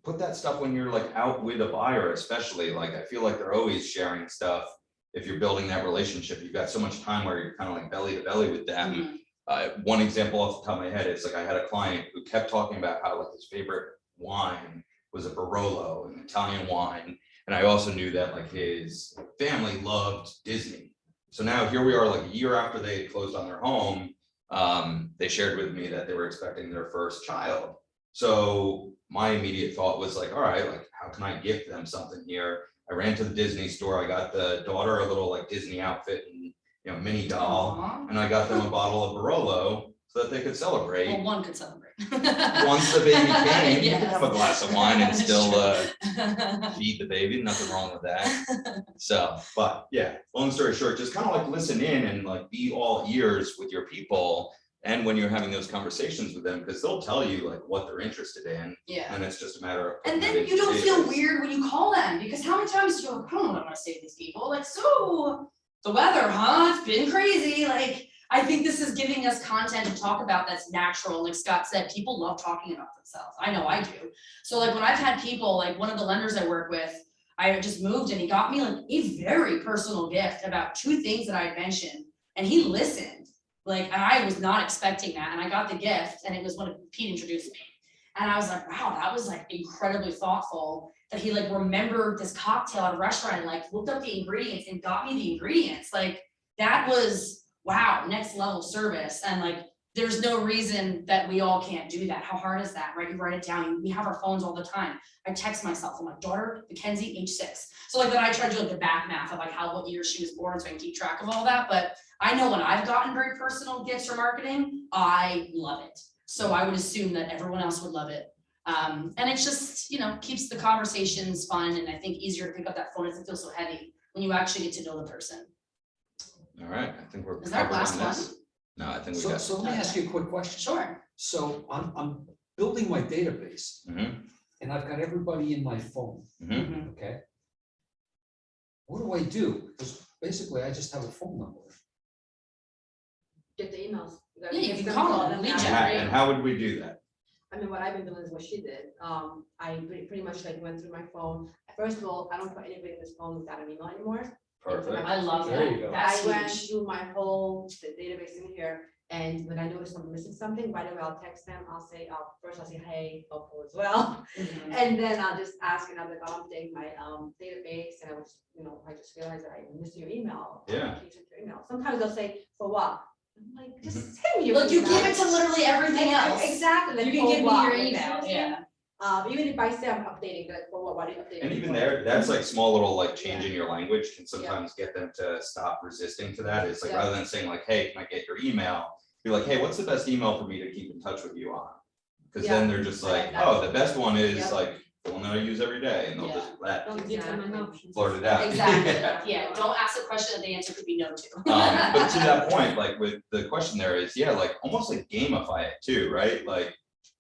put that stuff when you're like out with a buyer, especially, like I feel like they're always sharing stuff. If you're building that relationship, you've got so much time where you're kind of like belly to belly with them. One example off the top of my head is like I had a client who kept talking about how like his favorite wine was a Barolo, an Italian wine. And I also knew that like his family loved Disney. So now here we are like a year after they had closed on their home. They shared with me that they were expecting their first child. So my immediate thought was like, all right, like how can I gift them something here? I ran to the Disney store. I got the daughter a little like Disney outfit and mini doll, Aw. and I got them a bottle of Barolo so that they could celebrate. Well, one could celebrate. Once the baby came, you can have a Yes. glass of wine and still Sure. feed the baby, nothing wrong with that. So, but yeah, long story short, just kind of like listen in and like be all ears with your people. And when you're having those conversations with them, because they'll tell you like what they're interested in, Yeah. and it's just a matter of. And putting then it you don't into feel database. weird when you call them, because how many times do you go, I don't know what I'm gonna say to these people, like, so the weather, huh? It's been crazy, like, I think this is giving us content to talk about that's natural. Like Scott said, people love talking about themselves. I know I do. So like when I've had people, like one of the lenders I work with, I just moved and he got me like a very personal gift about two things that I had mentioned, and he listened. Like, and I was not expecting that, and I got the gift, and it was when Pete introduced me. And I was like, wow, that was like incredibly thoughtful that he like remembered this cocktail at a restaurant and like looked up the ingredients and got me the ingredients. Like that was, wow, next level service. And like, there's no reason that we all can't do that. How hard is that, right? You write it down, we have our phones all the time. I text myself, I'm like, daughter, Mackenzie, age 6. So like then I try to do like the back math of like what year she was born so I can keep track of all that. But I know when I've gotten very personal gifts for marketing, I love it. So I would assume that everyone else would love it. And it's just, keeps the conversations fun, and I think easier to pick up that phone. It doesn't feel so heavy when you actually get to know the person. All right, I think we're Is that covered on last this. one? No, I think we So, got. so let me ask you a quick question. Sure. So I'm building my database Mhm, and I've got everybody in my phone, mhm. okay? What do I do? Because basically I just have a phone number. Get the emails. gotta Yeah, you get can them call call them, them lead out. generate. And how would we do that? I mean, what I've been doing is what she did. I pretty much like went through my phone. First of all, I don't put anybody in this phone without an email anymore. Perfect. I love There you that. go. That's I went huge. through my whole database in here, and when I notice I'm missing something, right away I'll text them. I'll say, first I'll say, hey, hope all is well. Mhm. And then I'll just ask, and I'm like, I'm updating my database, and I was, I just realized that I missed your email. Yeah. Can you check your email? Sometimes they'll say, for what? I'm like, just Mhm. send me your Look, you email. give it to literally everything else. Exactly. like, You can for give me what? your Like, email, seriously? yeah. Even if I say I'm updating, like, for what are you updating? And even for? there, that's like small little like changing your language can sometimes get them to stop resisting to that. It's like, Yeah. rather than saying like, hey, can I get your email? Be like, hey, what's the best email for me to keep in touch with you on? Because then they're just I like like, that. oh, the best one is Yeah. like the one that I use every day, and they'll just let Don't give them an option. blurt it out. Exactly, yeah, don't ask a question that the answer could be no to. But to that point, like with the question there is, yeah, like almost like gamify it too, right? Like,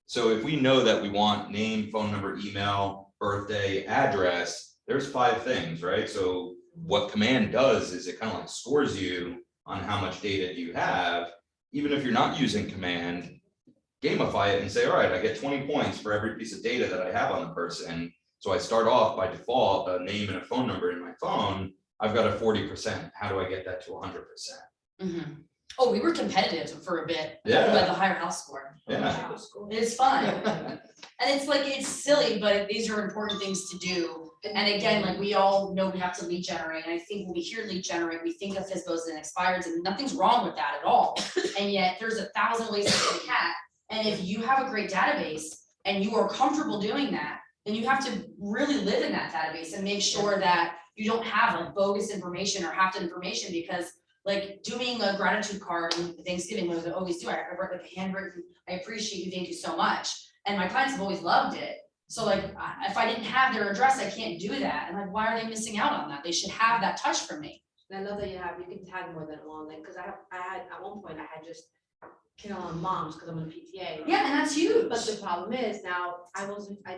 so if we know that we want name, phone number, email, birthday, address, there's 5 things, right? So what command does is it kind of like scores you on how much data do you have, even if you're not using command, gamify it and say, all right, I get 20 points for every piece of data that I have on the person. So I start off by default, a name and a phone number in my phone. I've got a 40%. How do I get that to 100%? Mhm. Oh, we were competitive for a bit. Yeah. By the higher house score. Yeah. It's fun. And it's like, it's silly, but these are important things to do. And again, like we all know we have to lead generate. And I think when we hear lead generate, we think of FISBOs and expireds, and nothing's wrong with that at all. And yet there's 1,000 ways to skin a cat. And if you have a great database and you are comfortable doing that, then you have to really live in that database and make sure that you don't have like bogus information or half information, because like doing a gratitude card and Thanksgiving, what I always do, I wrote like a handwritten, I appreciate you, thank you so much. And my clients have always loved it. So like, if I didn't have their address, I can't do that. And like, why are they missing out on that? They should have that touch from me. And I love that you can tag more than one, like, cause I had, at one point, I had just killing moms, cause I'm in a PTA. Yeah, and that's huge. But the problem is now I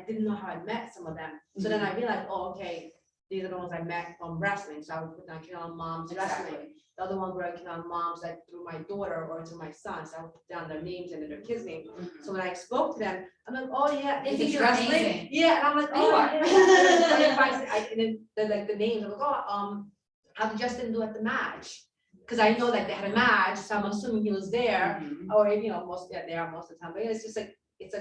didn't know how I met some of them. So then I realized, oh, okay, these are the ones I met from wrestling. So I would put down Killing Moms Exactly. Wrestling. The other one were Killing Moms like through my daughter or through my son. So I would put down their names and their kids' names. So when I spoke to them, I'm like, oh yeah, They is think this you're wrestling? amazing. Yeah, and I'm like, oh You are. yeah. And then they're like the names, I'm like, oh, how did Justin do at the match? Cause I know like they had a match, so I'm assuming he was there. Mhm. Or, they are most of the time, but it's just like,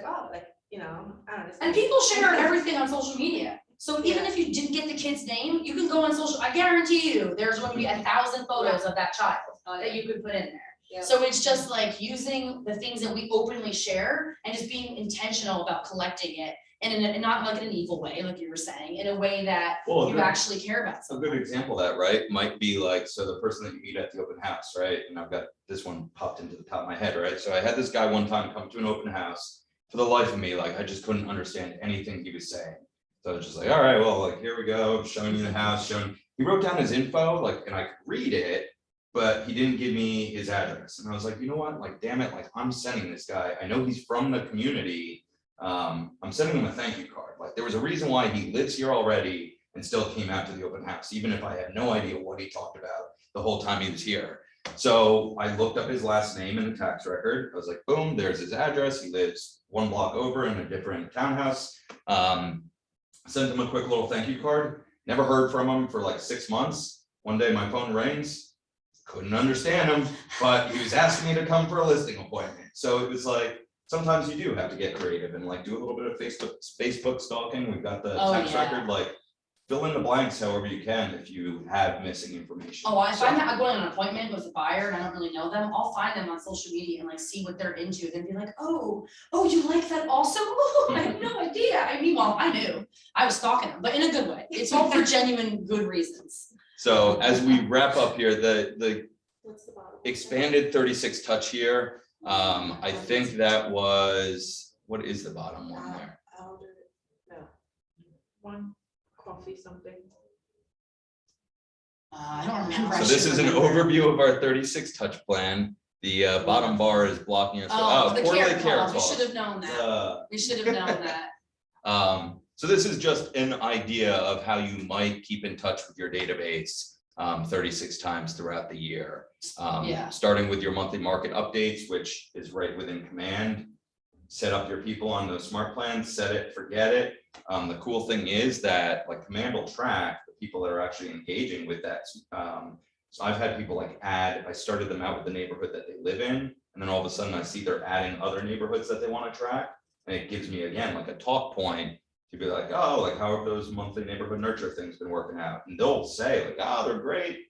oh, like, I don't know. And people share everything on social media. So even if you didn't get the kid's name, you can go on social, I guarantee you, there's going to be 1,000 photos of that child that you could put in there. Yeah. So it's just like using the things that we openly share and just being intentional about collecting it. And not like in an evil way, like you were saying, in a way that Well, you actually care about a something. good example of that, right, might be like, so the person that you meet at the open house, right? And I've got this one popped into the top of my head, right? So I had this guy one time come to an open house. For the life of me, like I just couldn't understand anything he was saying. So I was just like, all right, well, like here we go, showing you the house, he wrote down his info, like, and I could read it, but he didn't give me his address. And I was like, you know what, like, damn it, like I'm sending this guy, I know he's from the community. I'm sending him a thank you card. Like there was a reason why he lives here already and still came out to the open house, even if I had no idea what he talked about the whole time he was here. So I looked up his last name in the tax record. I was like, boom, there's his address. He lives 1 block over in a different townhouse. Sent him a quick little thank you card. Never heard from him for like 6 months. One day my phone rings. Couldn't understand him, but he was asking me to come for a listing appointment. So it was like, sometimes you do have to get creative and like do a little bit of Facebook stalking. We've got the tax record, like fill in the blanks however you can if you have missing information. Oh, if I'm going on an appointment with a buyer and I don't really know them, I'll find them on social media and like see what they're into and be like, oh, you like that also? Oh, I had no idea. Meanwhile, I knew. I was stalking them, but in a good way. It's all for genuine good reasons. So as we wrap up here, the What's the bottom? expanded 36 touch here. I think that was, what is the bottom one there? One coffee something. I don't remember. I So this should is an remember. overview of our 36 touch plan. The bottom bar is blocking us. Oh, the quarterly carrot carrot calls. We should calls. have known that. We should have known that. So this is just an idea of how you might keep in touch with your database 36 times throughout the year. Yeah. Starting with your monthly market updates, which is right within command. Set up your people on those smart plans, set it, forget it. The cool thing is that like command will track the people that are actually engaging with that. So I've had people like I started them out with the neighborhood that they live in, and then all of a sudden I see they're adding other neighborhoods that they want to track. And it gives me, again, like a talk point to be like, oh, like how have those monthly neighborhood nurture things been working out? And they'll say like, oh, they're great.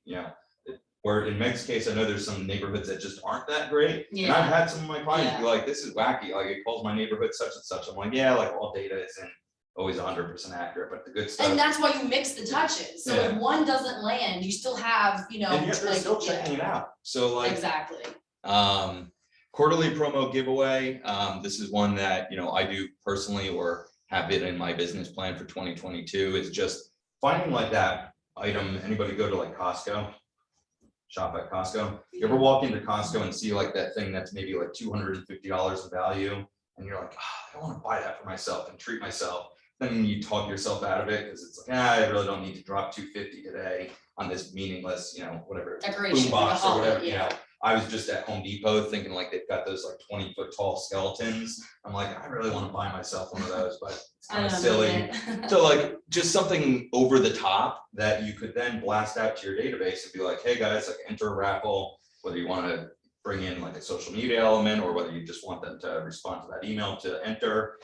Where in Meg's case, I know there's some neighborhoods that just aren't that great. And I've Yeah. had some of my clients be Yeah. like, this is wacky, like it calls my neighborhood such and such. I'm like, yeah, like all data isn't always 100% accurate, but the good stuff. And that's why you mix the touches, so if Yeah. one doesn't land, you still have, you know, And yet they're like, still checking it out. So like, exactly. quarterly promo giveaway. This is one that, you know, I do personally or have it in my business plan for 2022 is just finding like that item. Anybody go to like Costco? Shop at Costco? You ever walk into Costco and see like that thing that's maybe like $250 of value? And you're like, I don't want to buy that for myself and treat myself. Then you talk yourself out of it because it's like, I really don't need to drop $250 today on this meaningless, you know, whatever. Decoration, Boombox or whatever, you yeah. know. I was just at Home Depot thinking like they've got those like 20-foot tall skeletons. I'm like, I really want to buy myself one of those, but it's kind of silly. So like just something over the top that you could then blast out to your database and be like, hey guys, like enter a raffle, whether you want to bring in like a social media element or whether you just want them to respond to that email to enter.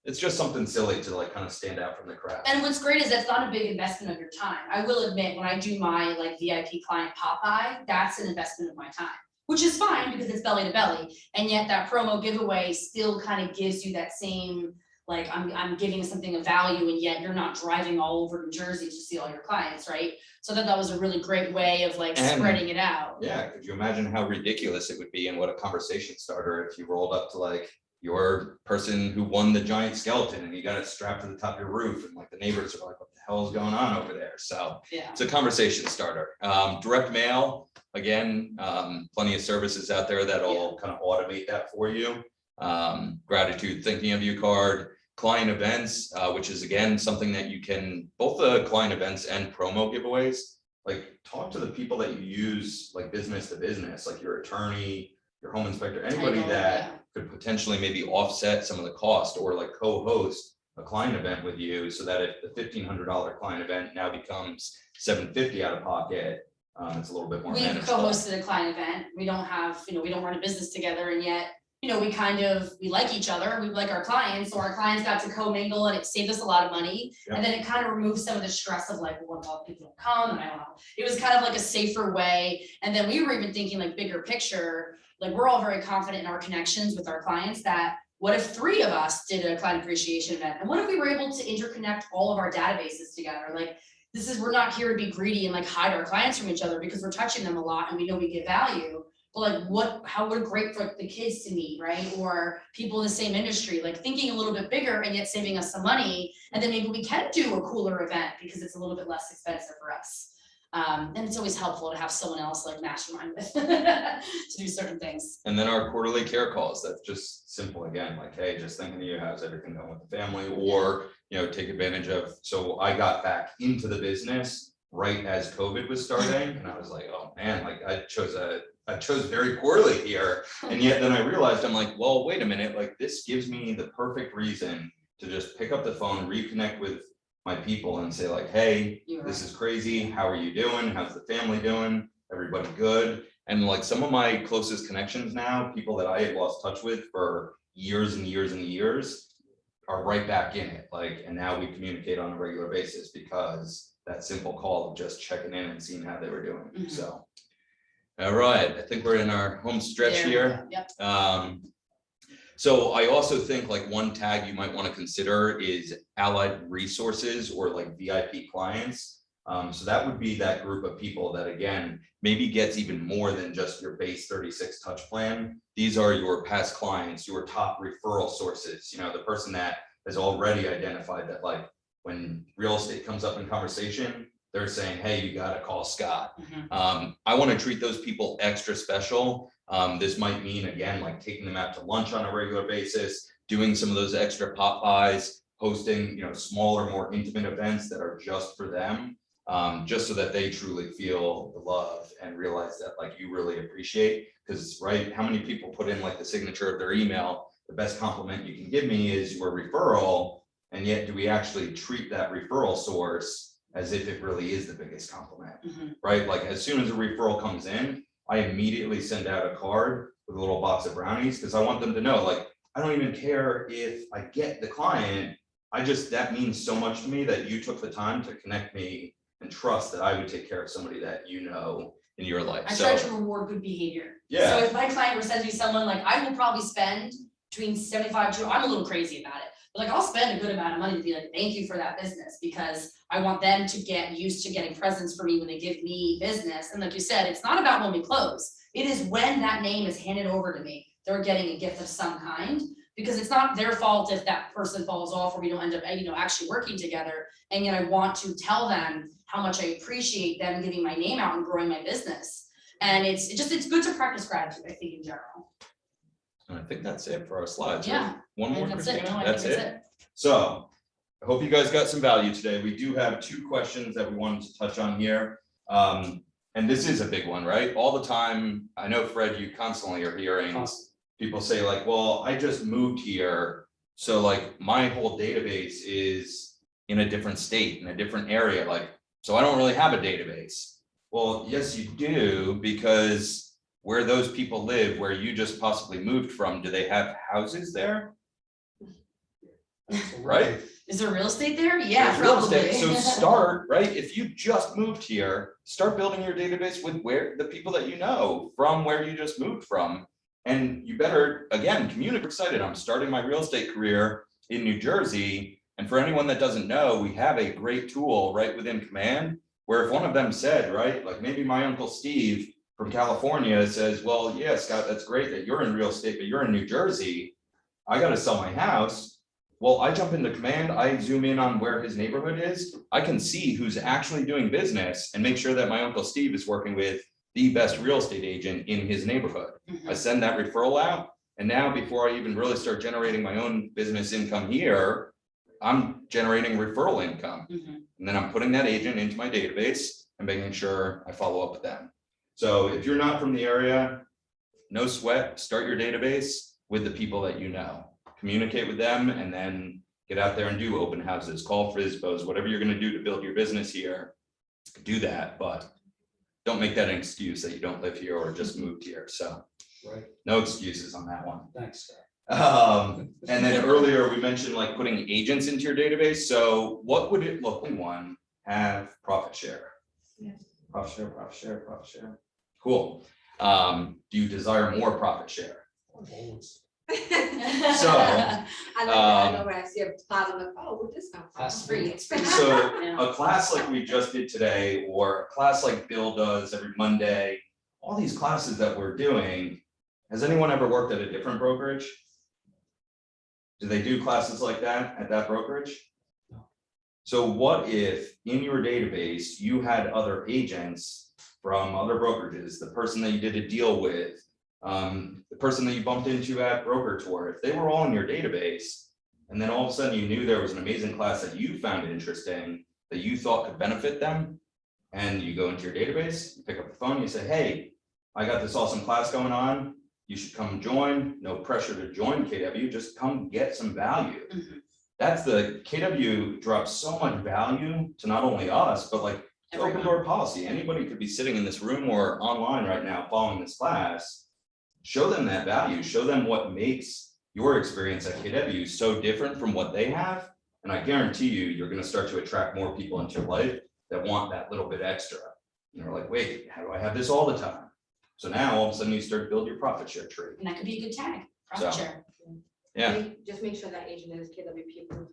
It's just something silly to like kind of stand out from the crowd. And what's great is that's not a big investment of your time. I will admit, when I do my like VIP client Popeye, that's an investment of my time, which is fine because it's belly to belly. And yet that promo giveaway still kind of gives you that same, like I'm giving something of value and yet you're not driving all over New Jersey to see all your clients, right? So that was a really great way of like spreading it out. Yeah, could you imagine how ridiculous it would be and what a conversation starter if you rolled up to like your person who won the giant skeleton and you got it strapped to the top of your roof and like the neighbors are like, what the hell is going on over there? So Yeah. it's a conversation starter. Direct mail, again, plenty of services out there that'll kind of automate that for you. Gratitude, thinking of you card, client events, which is again, something that you can, both the client events and promo giveaways, like talk to the people that you use like business to business, like your attorney, your home inspector, anybody that could potentially maybe offset some of the cost or like co-host a client event with you so that if the $1,500 client event now becomes $750 out of pocket, it's a little bit more We've manageable. co-hosted a client event. We don't have, you know, we don't run a business together and yet, you know, we like each other, we like our clients, so our clients got to co-mingle and it saved us a lot of money. Yep. And then it kind of removed some of the stress of like, well, what about people don't come, and I don't know. It was kind of like a safer way. And then we were even thinking like bigger picture, like we're all very confident in our connections with our clients that what if 3 of us did a client appreciation event? And what if we were able to interconnect all of our databases together? Like we're not here to be greedy and like hide our clients from each other because we're touching them a lot and we know we give value. But like how would great for the kids to meet, right? Or people in the same industry, like thinking a little bit bigger and yet saving us some money. And then maybe we can do a cooler event because it's a little bit less expensive for us. And it's always helpful to have someone else like mastermind with to do certain things. And then our quarterly care calls, that's just simple again, like, hey, just thinking of you, how's everything going with the family? Or, you know, take advantage of, so I got back into the business right as COVID was starting. And I was like, oh man, like I chose very poorly here. And yet then I realized, I'm like, well, wait a minute, like this gives me the perfect reason to just pick up the phone, reconnect with my people and say like, hey, this is crazy. How are you doing? How's the family doing? Everybody good? And like some of my closest connections now, people that I had lost touch with for years and years and years are right back in it. Like, and now we communicate on a regular basis because that simple call of just checking in and seeing how they were doing. Mhm. So, all right, I think we're in our home stretch There we here. go. Yep. So I also think like one tag you might want to consider is allied resources or like VIP clients. So that would be that group of people that again, maybe gets even more than just your base 36 touch plan. These are your past clients, your top referral sources, you know, the person that has already identified that like when real estate comes up in conversation, they're saying, hey, you got to call Scott. Mhm. I want to treat those people extra special. This might mean, again, like taking them out to lunch on a regular basis, doing some of those extra pop buys, hosting, you know, smaller, more intimate events that are just for them, just so that they truly feel the love and realize that like you really appreciate. Because, right, how many people put in like the signature of their email? The best compliment you can give me is your referral. And yet, do we actually treat that referral source as if it really is the biggest compliment, Mhm. right? Like as soon as a referral comes in, I immediately send out a card with a little box of brownies because I want them to know, like, I don't even care if I get the client. That means so much to me that you took the time to connect me and trust that I would take care of somebody that you know in your life. I So, try to reward good behavior. Yeah. So if my client were sends me someone, like, I will probably spend between 75 to, I'm a little crazy about it. But like, I'll spend a good amount of money to be like, thank you for that business, because I want them to get used to getting presents for me when they give me business. And like you said, it's not about when we close. It is when that name is handed over to me, they're getting a gift of some kind. Because it's not their fault if that person falls off or we don't end up, actually working together. And yet I want to tell them how much I appreciate them giving my name out and growing my business. And it's good to practice gratitude, I think, in general. and I think that's it for our slides. right? Yeah. One more, That's it. Christina? No, I That's think it. So I hope you guys got some value today. We do have 2 questions that we wanted to touch on here. And this is a big one, right? All the time, I know, Fred, you constantly are hearing people say like, well, I just moved here. So like my whole database is in a different state, in a different area, like, so I don't really have a database. Well, yes, you do, because where those people live, where you just possibly moved from, do they have houses there? Right? Is there real estate there? Yeah, There's real estate. probably. So start, right? If you just moved here, start building your database with where the people that you know from where you just moved from. And you better, again, communicate. Excited. I'm starting my real estate career in New Jersey. And for anyone that doesn't know, we have a great tool right within Command, where if one of them said, right, like maybe my Uncle Steve from California says, well, yeah, Scott, that's great that you're in real estate, but you're in New Jersey. I got to sell my house. Well, I jump into Command, I zoom in on where his neighborhood is. I can see who's actually doing business and make sure that my Uncle Steve is working with the best real estate agent in his neighborhood. I send that referral out. And now before I even really start generating my own business income here, I'm generating referral income. And then I'm putting that agent into my database and making sure I follow up with them. So if you're not from the area, no sweat, start your database with the people that you know. Communicate with them, and then get out there and do open houses, call FSBOs, whatever you're gonna do to build your business here, do that, but don't make that an excuse that you don't live here or just moved here. So Right, no excuses on that one. thanks, Scott. And then earlier we mentioned like putting agents into your database. So what would it look like? One, have profit share. Yeah. Profit share, profit share, profit share. Cool. Do you desire more profit share? Always. So, I like that, I know when I see a plaza, I'm like, oh, where'd this come from? That's Free. free. So Yeah. a class like we just did today, or a class like Bill does every Monday, all these classes that we're doing, has anyone ever worked at a different brokerage? Do they do classes like that at that brokerage? No. So what if in your database, you had other agents from other brokerages, the person that you did a deal with, the person that you bumped into at broker tour, if they were all in your database, and then all of a sudden you knew there was an amazing class that you found interesting, that you thought could benefit them, and you go into your database, you pick up the phone, you say, hey, I got this awesome class going on, you should come join, no pressure to join KW, just come get some value. That's the KW drops so much value to not only us, but like it's open door policy. Anybody could be sitting in this room or online right now following this class. Show them that value, show them what makes your experience at KW so different from what they have. And I guarantee you, you're gonna start to attract more people into your life that want that little bit extra. And they're like, wait, how do I have this all the time? So now all of a sudden you start to build your profit share tree. And that could be a good tag, profit So, share. Yeah. Just make sure that agent is KW people.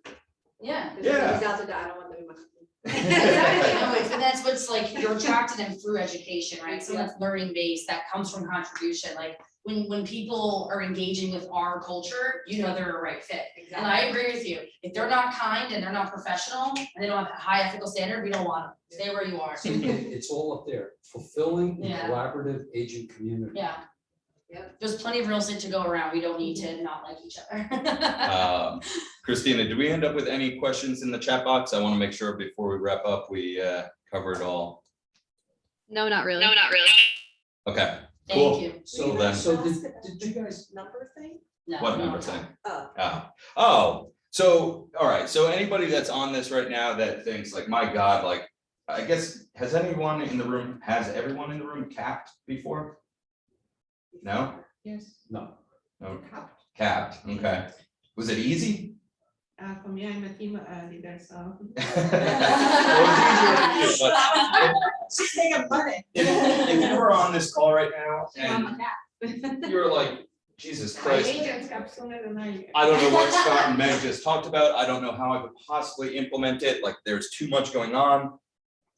Yeah. Yeah. Out there, I don't want them in my company. Exactly, no, and that's what's like, you're attracting them through education, right? So that's learning based, that comes from contribution, like when people are engaging with our culture, you know they're a right fit. And I agree with you, if they're not kind and they're not professional and they don't have a high ethical standard, we don't want them, stay where you are. It's all up there, fulfilling and Yeah. collaborative agent community. Yeah. Yep. There's plenty of real estate to go around, we don't need to not like each other. Christina, did we end up with any questions in the chat box? I want to make sure before we wrap up, we cover it all. No, not really. Okay, cool. Thank you. So Were then- you So gonna did- ask did you guys- Number thing? No, What no, number no. thing? Oh, Oh, so, all right, so anybody that's on this right now that thinks like, my God, like, I guess, has everyone in the room capped before? No? yes. No, No, capped, okay. Was it easy? For me, I'm a team leader, so. She's taking money. If you were on this call right now I'm and a cat. you're like, Jesus My Christ, agents come sooner than I. I don't know what Scott and Meg just talked about. I don't know how I could possibly implement it. Like, there's too much going on.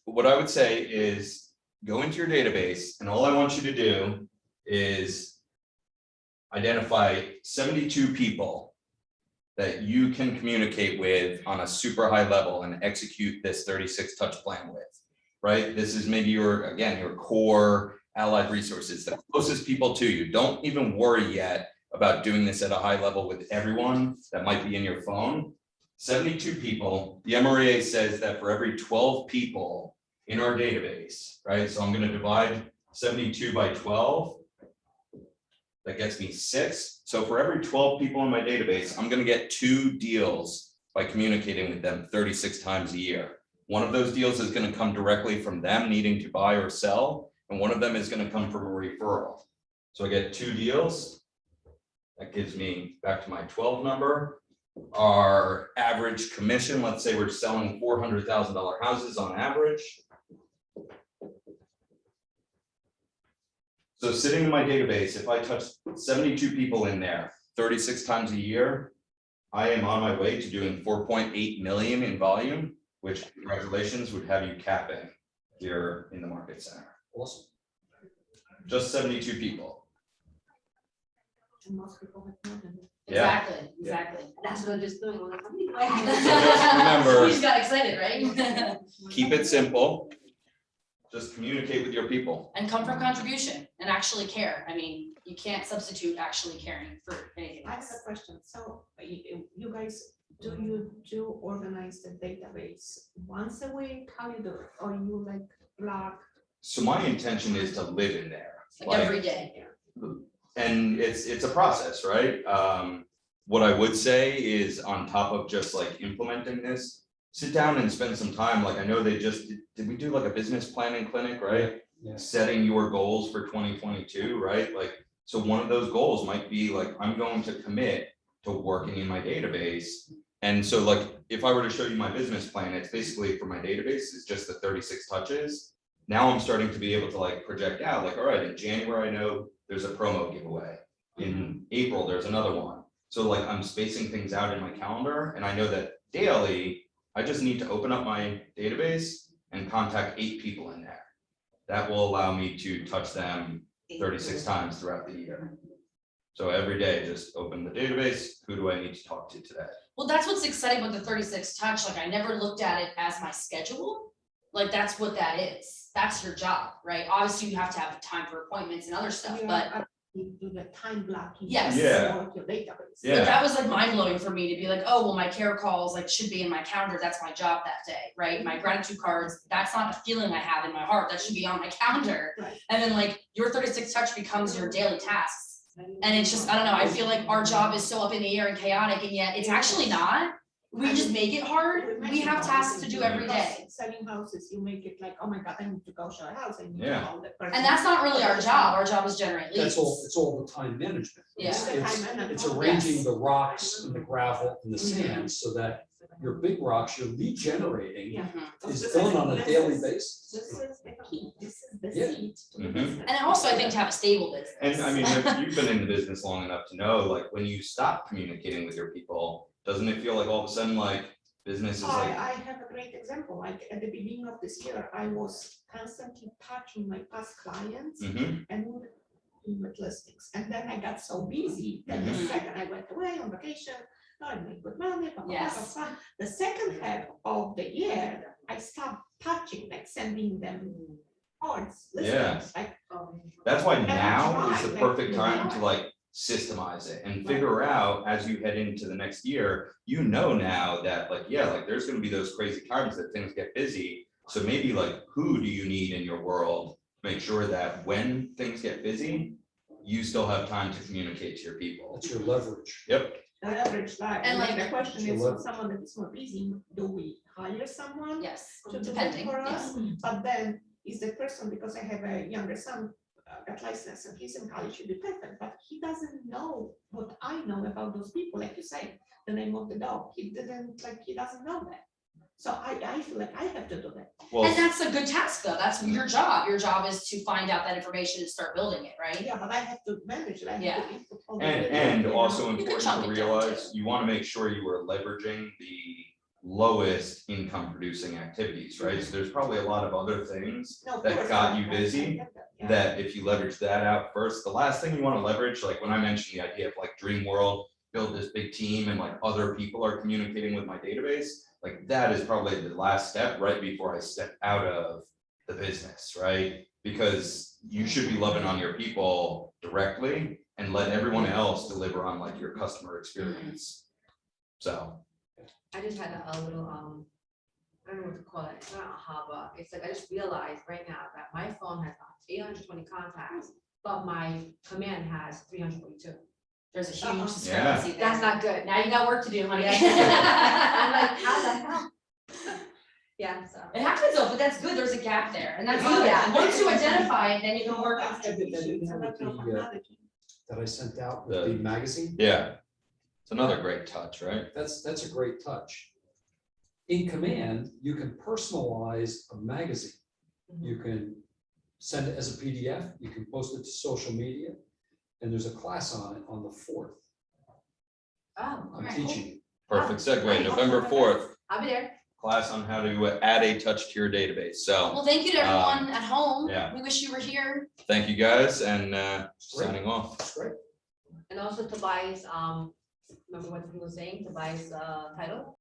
But what I would say is go into your database, and all I want you to do is identify 72 people that you can communicate with on a super high level and execute this 36 touch plan with, right? This is maybe your, again, your core allied resources, the closest people to you. Don't even worry yet about doing this at a high level with everyone that might be in your phone. 72 people, the MREA says that for every 12 people in our database, right? So I'm gonna divide 72 by 12. That gets me 6. So for every 12 people in my database, I'm gonna get 2 deals by communicating with them 36 times a year. One of those deals is gonna come directly from them needing to buy or sell, and one of them is gonna come from a referral. So I get 2 deals. That gives me back to my 12 number. Our average commission, let's say we're selling $400,000 houses on average. So sitting in my database, if I touch 72 people in there 36 times a year, I am on my way to doing 4.8 million in volume, which, congratulations, would have you capping here in the market center. Awesome. Just 72 people. And most people have more than that. Yeah. Exactly. That's what I'm just doing. I'm like, how many do I So have? just remember, You just got excited, right? keep it simple. Just communicate with your people. And come from contribution and actually care. I mean, you can't substitute actually caring for anything I have else. a question. So you guys, do you organize the database once a week? How you do it? Or you like block? So my intention is to live in there. Like every day. And it's a process, right? What I would say is on top of just like implementing this, sit down and spend some time. Like I know they just, did we do like a business planning clinic, right? Yeah. Setting your goals for 2022, right? Like, so one of those goals might be like, I'm going to commit to working in my database. And so like, if I were to show you my business plan, it's basically for my database, it's just the 36 touches. Now I'm starting to be able to like project out, like, all right, in January, I know there's a promo giveaway. In April, there's another one. So like I'm spacing things out in my calendar, and I know that daily, I just need to open up my database and contact 8 people in there. That will allow me to touch them 36 times throughout the year. So every day, just open the database. Who do I need to talk to today? Well, that's what's exciting with the 36 touch. Like I never looked at it as my schedule. Like that's what that is. That's your job, right? Obviously you have to have time for appointments and other stuff, but You do the time blocking. Yes. Yeah. for your database. Yeah. but that was like mind blowing for me to be like, oh, well, my care calls like should be in my calendar. That's my job that day, right? My gratitude cards, that's not a feeling I have in my heart. That should be on my calendar. Right. And then like your 36 touch becomes your daily tasks. And it's just, I don't know, I feel like our job is so up in the air and chaotic, and yet it's actually not. We just make it hard. We have tasks to do every day. Selling houses, you make it like, oh my God, I need to go show a house. I need to Yeah. call the person. And that's not really our job. Our job is generate leads. That's all, it's all the time management. It's- Yeah. It's arranging Yes. the rocks and the gravel and the sand so that your big rocks, your lead generating Yeah. Mhm. is done on a daily basis. This is the key, this is the Yeah. seed to the Mhm. business. And also I think to have a stable business. And I mean, if you've been in the business long enough to know, like when you stop communicating with your people, doesn't it feel like all of a sudden like business is like, I have a great example, like at the beginning of this year, I was constantly touching my past clients mhm, and with listings, and then I got so busy that the Mhm. second I went away on vacation, I made good money, blah, blah, blah, Yes. blah, blah. The second half of the year, I stopped touching, like sending them cards, Yeah. listings, like. that's why And I now is the tried, perfect like, time to like systemize it and figure out as you head into the next year, you know now that like, yeah, like there's gonna be those crazy times that things get busy. So maybe like, who do you need in your world to make sure that when things get busy, you still have time to communicate to your people? That's your leverage. Yep, The average life, And and like like- the question So is, what- for someone that is more busy, do we hire someone? Yes, To do it depending, for yeah. us, but then is the person, because I have a younger son, got license and he's in college, should be perfect, but he doesn't know what I know about those people, like you say, the name of the dog, he doesn't know that. So I feel like I have to do that. Well, And that's a good task though, that's your job. Your job is to find out that information and start building it, right? Yeah, but I have to manage it, I have Yeah. to input all the and data, and you know? also You can important chunk to it down, realize, you want to make sure you are leveraging the lowest income producing activities, right? So there's probably a lot of other things No, of that course, got I- you I busy, get that, yeah. that if you leverage that out first, the last thing you want to leverage, like when I mentioned the idea of like dream world, build this big team and like other people are communicating with my database, like that is probably the last step right before I step out of the business, right? Because you should be loving on your people directly and let everyone else deliver on like your customer experience. So, I just had a little, I don't know what to call it, it's not a aha, but it's like, I just realized right now that my phone has 820 contacts, but my command has 342. There's a huge Uh-huh. discrepancy there. That's not good. Now you got work to do, honey. I'm like, how the hell? Yeah, so. It happens though, but that's good, there's a gap there, and that's Oh, good. yeah. Once you identify it, then you can work on I did that in there with that I sent out with the magazine. yeah, it's another great touch, right? That's a great touch. In Command, you can personalize a magazine. You can send it as a PDF, you can post it to social media, and there's a class on it on the 4th. Oh, I'm okay. teaching it. Perfect segue, November 4th, I'll be there. class on how to add a touch to your database. So, Well, thank you to everyone at home. yeah. We wish you were here. thank you guys, and signing off. That's great. And also Tobias, remember what he was saying, Tobias, title?